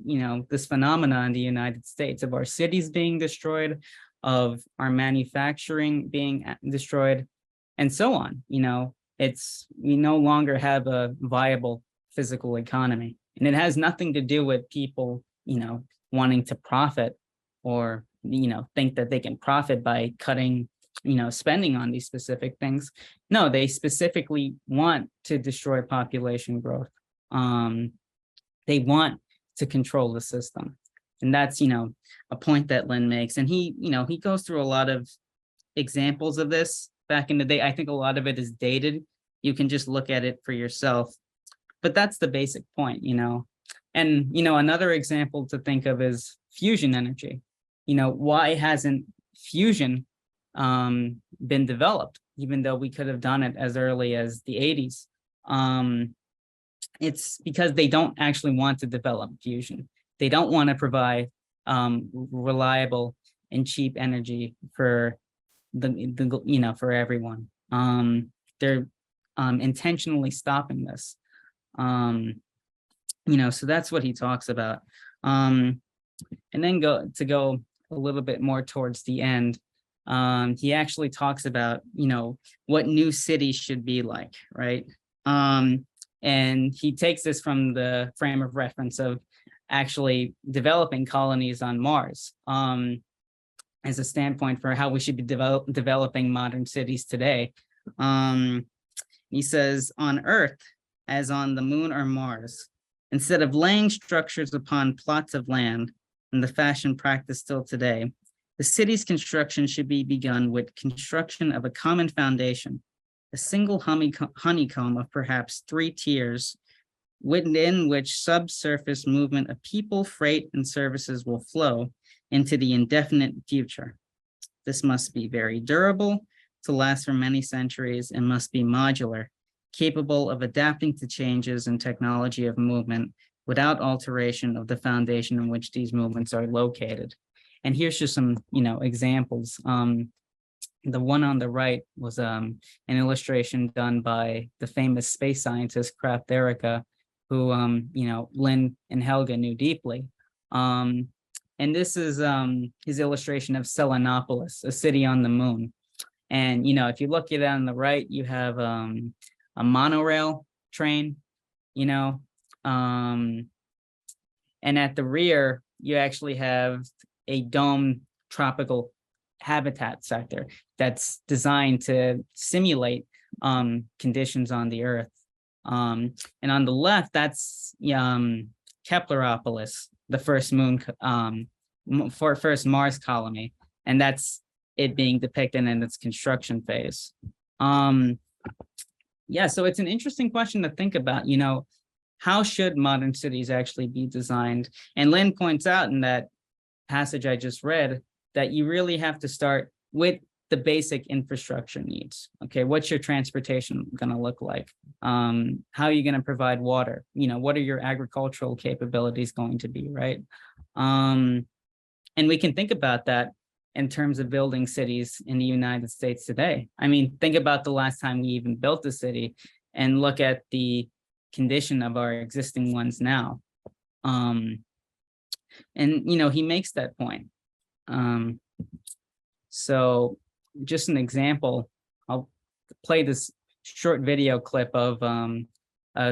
this phenomena in the United States of our cities being destroyed, of our manufacturing being destroyed, and so on. We no longer have a viable physical economy. And it has nothing to do with people, wanting to profit or, think that they can profit by cutting, spending on these specific things. No, they specifically want to destroy population growth. They want to control the system. And that's, a point that Lynn makes. And he goes through a lot of examples of this back in the day. I think a lot of it is dated. You can just look at it for yourself. But that's the basic point, And, another example to think of is fusion energy. Why hasn't fusion been developed, even though we could have done it as early as the 80s? It's because they don't actually want to develop fusion. They don't want to provide reliable and cheap energy for for everyone. They're intentionally stopping this. So that's what he talks about. And then go a little bit more towards the end. He actually talks about, what new cities should be like, right? And he takes this from the frame of reference of actually developing colonies on Mars as a standpoint for how we should be developing modern cities today. He says, on Earth, as on the moon or Mars, instead of laying structures upon plots of land in the fashion practiced still today, the city's construction should be begun with construction of a common foundation, a single honeycomb of perhaps 3 tiers, within which subsurface movement of people, freight, and services will flow into the indefinite future. This must be very durable, to last for many centuries, and must be modular, capable of adapting to changes in technology of movement without alteration of the foundation in which these movements are located. And here's just some, examples. The one on the right was an illustration done by the famous space scientist Kraft Erika, who Lynn and Helga knew deeply. And this is his illustration of Selenopolis, a city on the moon. And if you look at it on the right, you have a monorail train, and at the rear, you actually have a domed tropical habitat sector that's designed to simulate conditions on the Earth. And on the left, that's Kepleropolis, the first first Mars colony, and that's it being depicted in its construction phase. Yeah, so it's an interesting question to think about, how should modern cities actually be designed? And Lynn points out in that passage I just read that you really have to start with the basic infrastructure needs. Okay, what's your transportation going to look like? How are you going to provide water? What are your agricultural capabilities going to be, right? And we can think about that in terms of building cities in the United States today. I mean, think about the last time we even built a city and look at the condition of our existing ones now. And, he makes that point. So just an example, I'll play this short video clip of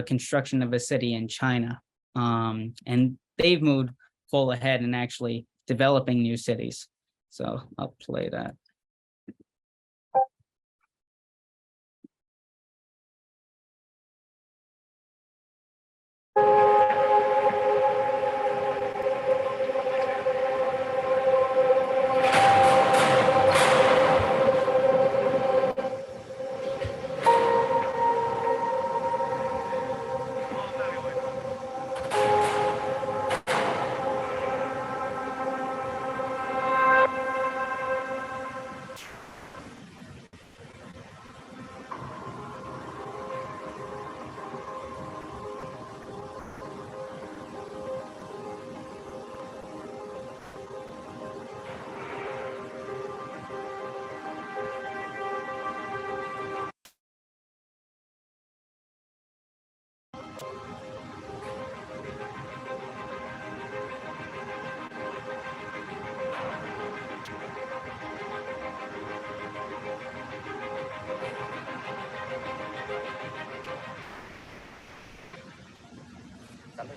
construction of a city in China. And they've moved full ahead in actually developing new cities. So I'll play that.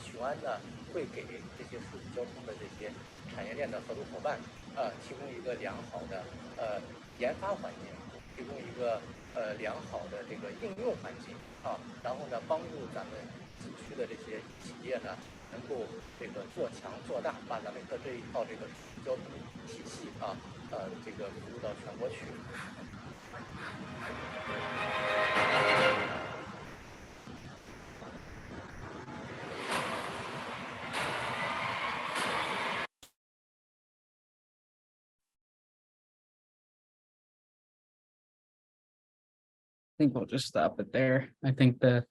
雄安呢会给这些数字交通的这些产业链的合作伙伴提供一个良好的研发环境，提供一个良好的这个应用环境然后呢帮助咱们地区的这些企业呢能够这个做强做大，把咱们的这一套这个交通体系这个服务到全国去。 I think we'll just stop it there. I think that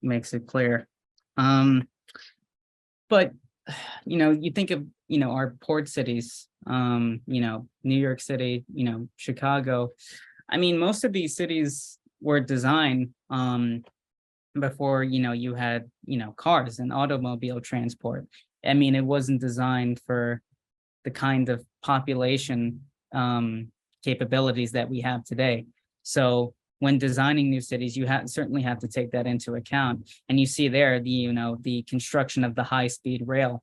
makes it clear. But you think of our port cities, New York City, Chicago. I mean, most of these cities were designed before you had cars and automobile transport. I mean, it wasn't designed for the kind of population capabilities that we have today. So when designing new cities, you certainly have to take that into account. And you see there the construction of the high-speed rail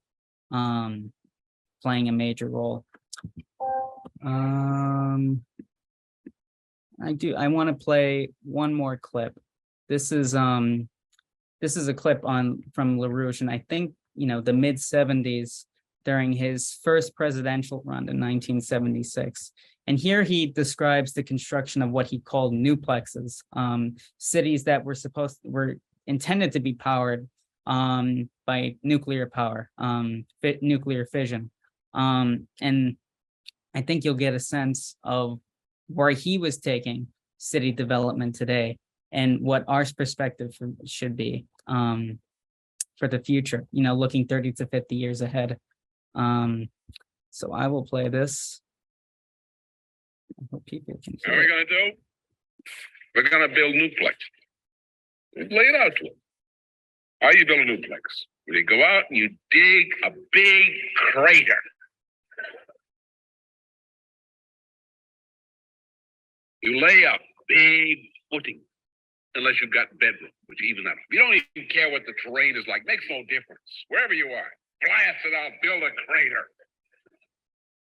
playing a major role. I want to play one more clip. This is a clip from LaRouche, and I think the mid-70s during his first presidential run in 1976. And here he describes the construction of what he called newplexes, cities that were intended to be powered by nuclear power, nuclear fission. And I think you'll get a sense of where he was taking city development today and what our perspective should be for the future, you know, looking 30 to 50 years ahead. So I will play this. I hope people can What are hear we it. gonna do? We're gonna build nukeplex. Lay it out to them. How you build a nukeplex? When you go out and you dig a big crater. You lay a big footing, unless you've got bedroom, which even that. You don't even care what the terrain is like. Makes no difference. Wherever you are, blast it out. Build a crater.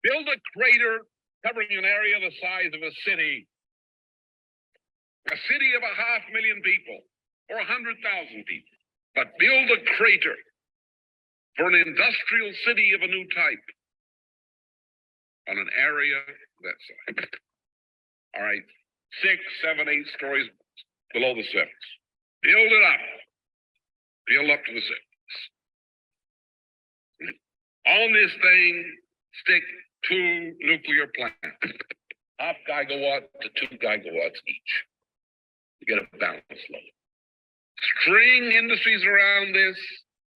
Build a crater covering an area the size of a city. A city of 500,000 people or 100,000 people. But build a crater for an industrial city of a new type on an area that size. All right, 6, 7, 8 stories below the surface. Build it up. Build up to the surface. On this thing, stick 2 nuclear plants. Half gigawatt to 2 gigawatts each. You get a balanced load. String industries around this,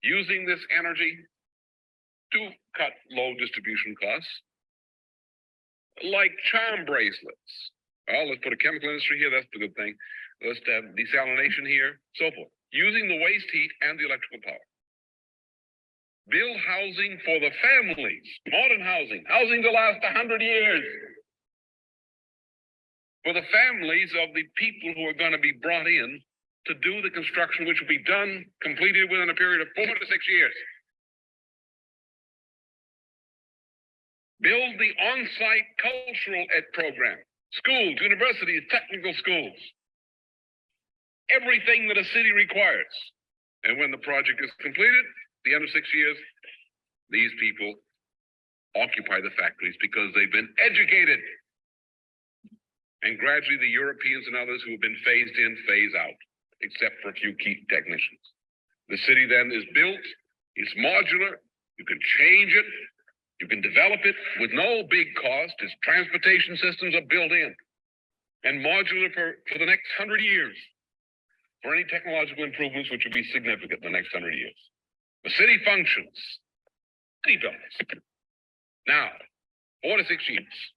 using this energy to cut low distribution costs, like charm bracelets. Oh, let's put a chemical industry here, that's the good thing. Let's have desalination here, so forth. Using the waste heat and the electrical power. Build housing for the families, modern housing, housing to last 100 years. For the families of the people who are going to be brought in to do the construction, which will be done, completed within a period of 4 to 6 years. Build the on-site cultural ed program, schools, universities, technical schools. Everything that a city requires. And when the project is completed, at the end of 6 years, these people occupy the factories because they've been educated. And gradually the Europeans and others who have been phased in, phase out, except for a few key technicians. The city then is built, it's modular, you can change it, you can develop it with no big cost. Its transportation systems are built in and modular for the next 100 years for any technological improvements which will be significant in the next 100 years. The city functions, city buildings. Now, 4 to 6 years.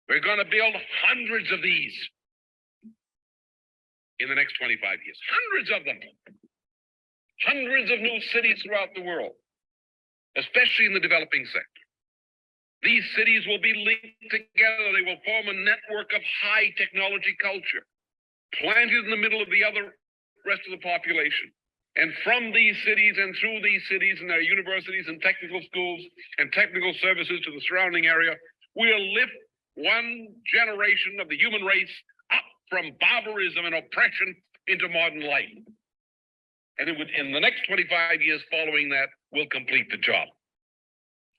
We're going to build hundreds of these in the next 25 years. Hundreds of them. Hundreds of new cities throughout the world, especially in the developing sector. These cities will be linked together. They will form a network of high technology culture, planted in the middle of the other rest of the population. And from these cities and through these cities and their universities and technical schools and technical services to the surrounding area, we'll lift one generation of the human race up from barbarism and oppression into modern life. And it would, in the next 25 years following that, we'll complete the job.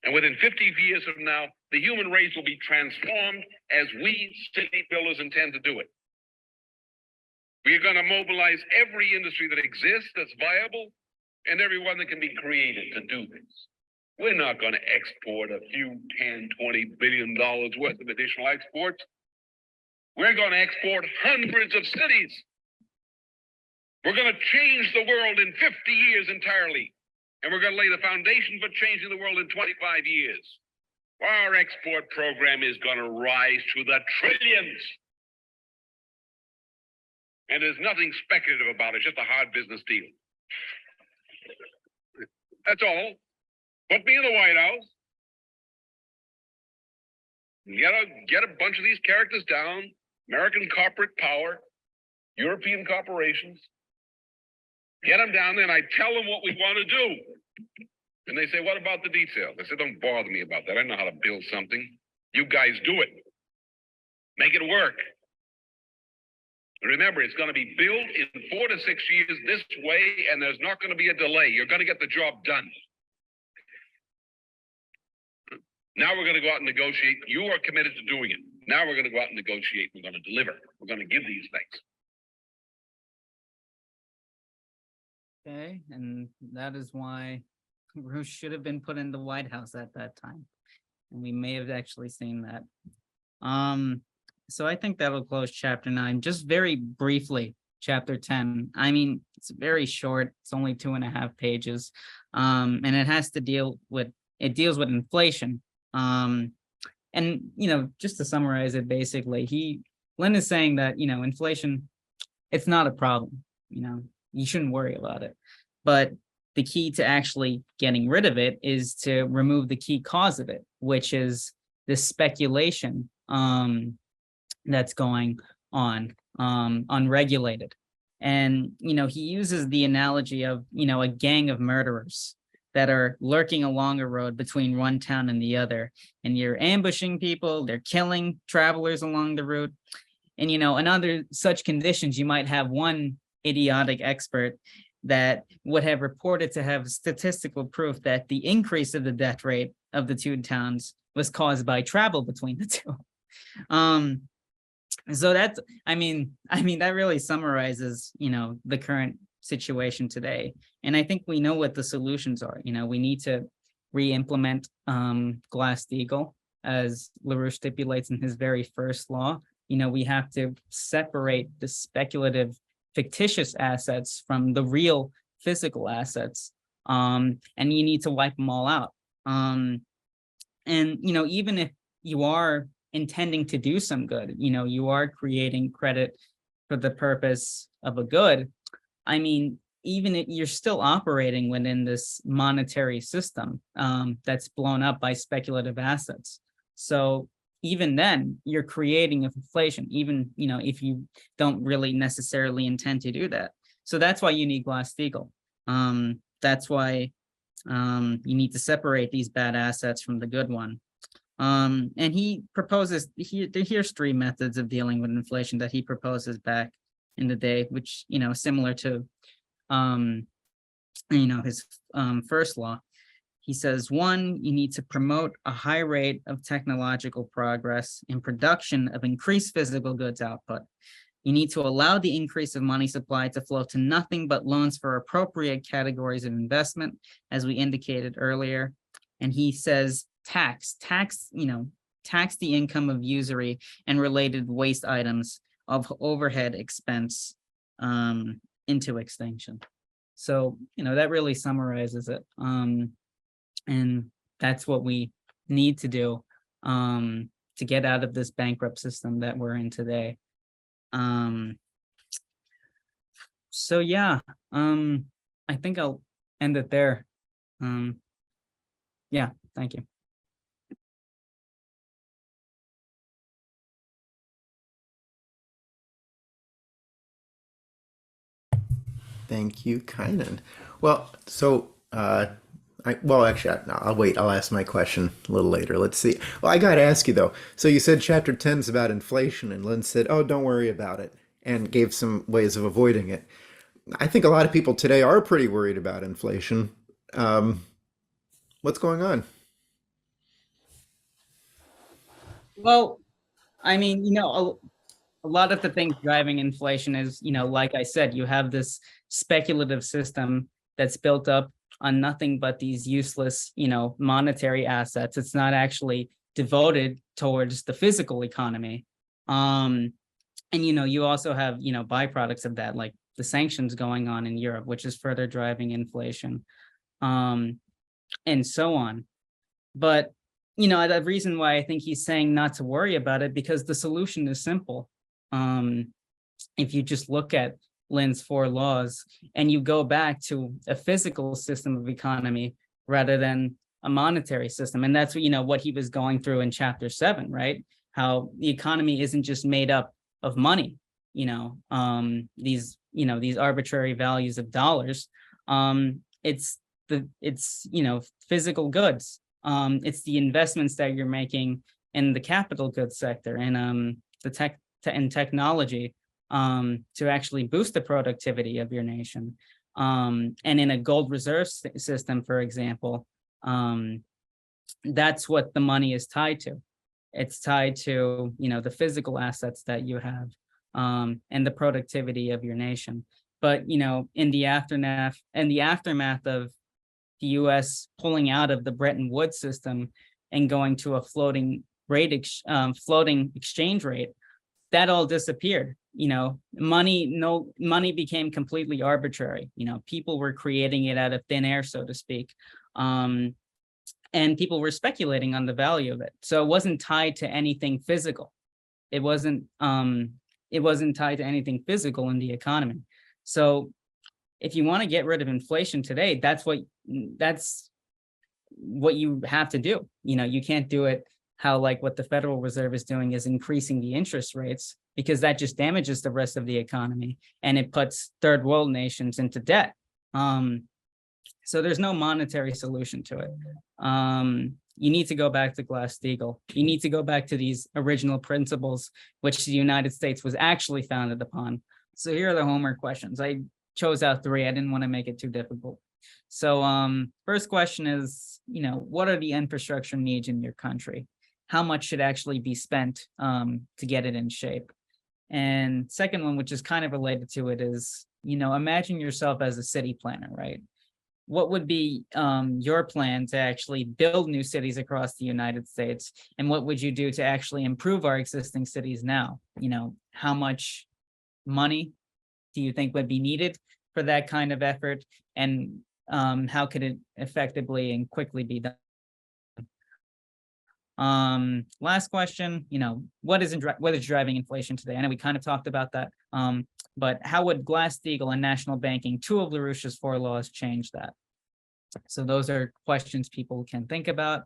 And within 50 years from now, the human race will be transformed as we city builders intend to do it. We're going to mobilize every industry that exists that's viable and everyone that can be created to do this. We're not going to export a few 10, $20 billion worth of additional exports. We're going to export hundreds of cities. We're going to change the world in 50 years entirely. And we're going to lay the foundation for changing the world in 25 years. Our export program is going to rise to the trillions. And there's nothing speculative about it, just a hard business deal. That's all. Put me in the White House. Get a bunch of these characters down. American corporate power, European corporations. Get them down there and I tell them what we want to do. And they say, what about the details? I said, don't bother me about that. I know how to build something. You guys do it. Make it work. Remember, it's going to be built in 4 to 6 years this way, and there's not going to be a delay. You're going to get the job done. Now we're going to go out and negotiate. You are committed to doing it. Now we're going to go out and negotiate. We're going to deliver. We're going to give these things. Okay, and that is why Rouge should have been put in the White House at that time. And we may have actually seen that. So I think that'll close chapter 9. Just very briefly, chapter 10. I mean, it's very short. It's only 2.5 pages. And it has to deals with inflation. And just to summarize it, basically, Lynn is saying that, inflation, it's not a problem. You shouldn't worry about it. But the key to actually getting rid of it is to remove the key cause of it, which is this speculation that's going on unregulated. And, he uses the analogy of, a gang of murderers that are lurking along a road between one town and the other. And you're ambushing people, they're killing travelers along the route. And, in other such conditions, you might have one idiotic expert that would have reported to have statistical proof that the increase of the death rate of the two towns was caused by travel between the two. So that's, that really summarizes, the current situation today. And I think we know what the solutions are. We need to re-implement Glass-Steagall, as LaRouche stipulates in his very first law. We have to separate the speculative fictitious assets from the real physical assets. And you need to wipe them all out. And, even if you are intending to do some good, you are creating credit for the purpose of a good. You're still operating within this monetary system that's blown up by speculative assets. So even then, you're creating inflation, even if you don't really necessarily intend to do that. So that's why you need Glass-Steagall. That's why you need to separate these bad assets from the good one. And he proposes, here's 3 methods of dealing with inflation that he proposes back in the day, which, similar to, his first law. He says, 1, you need to promote a high rate of technological progress in production of increased physical goods output. You need to allow the increase of money supply to flow to nothing but loans for appropriate categories of investment, as we indicated earlier. And he says, tax the income of usury and related waste items of overhead expense into extinction. So, that really summarizes it. And that's what we need to do to get out of this bankrupt system that we're in today. So yeah, I think I'll end it there. Yeah, thank you. Thank you, Kynan. Well, so actually, I'll wait. I'll ask my question a little later. Let's see. Well, I got to ask you though. So you said chapter 10 is about inflation, and Lynn said, "Oh, don't worry about it," and gave some ways of avoiding it. I think a lot of people today are pretty worried about inflation. What's going on? Well, a lot of the things driving inflation is, like I said, you have this speculative system that's built up on nothing but these useless, monetary assets. It's not actually devoted towards the physical economy. And, you also have, byproducts of that, like the sanctions going on in Europe, which is further driving inflation, and so on. But, the reason why I think he's saying not to worry about it, because the solution is simple. If you just look at Lynn's 4 laws and you go back to a physical system of economy rather than a monetary system, and that's what he was going through in chapter 7, right? How the economy isn't just made up of money, these arbitrary values of dollars. It's physical goods. It's the investments that you're making in the capital goods sector and the tech and technology to actually boost the productivity of your nation. And in a gold reserve system, for example, that's what the money is tied to. It's tied to, the physical assets that you have and the productivity of your nation. But, you know, in the aftermath of the US pulling out of the Bretton Woods system and going to a floating exchange rate, that all disappeared. You know, money became completely arbitrary. You know, people were creating it out of thin air, so to speak. And people were speculating on the value of it. So it wasn't tied to anything physical. It wasn't tied to anything physical in the economy. So if you want to get rid of inflation today, that's what you have to do. You know, you can't do it how like what the Federal Reserve is doing is increasing the interest rates, because that just damages the rest of the economy and it puts third world nations into debt. So there's no monetary solution to it. You need to go back to Glass-Steagall. You need to go back to these original principles, which the United States was actually founded upon. So here are the homework questions. I chose out 3. I didn't want to make it too difficult. So first question is, you know, what are the infrastructure needs in your country? How much should actually be spent to get it in shape? And second one, which is kind of related to it, is, you know, imagine yourself as a city planner, right? What would be your plan to actually build new cities across the United States? And what would you do to actually improve our existing cities now? You know, how much money do you think would be needed for that kind of effort? And how could it effectively and quickly be done? Last question, you know, what is driving inflation today? I know we kind of talked about that, but how would Glass-Steagall and national banking, 2 of LaRouche's 4 laws, change that? So those are questions people can think about.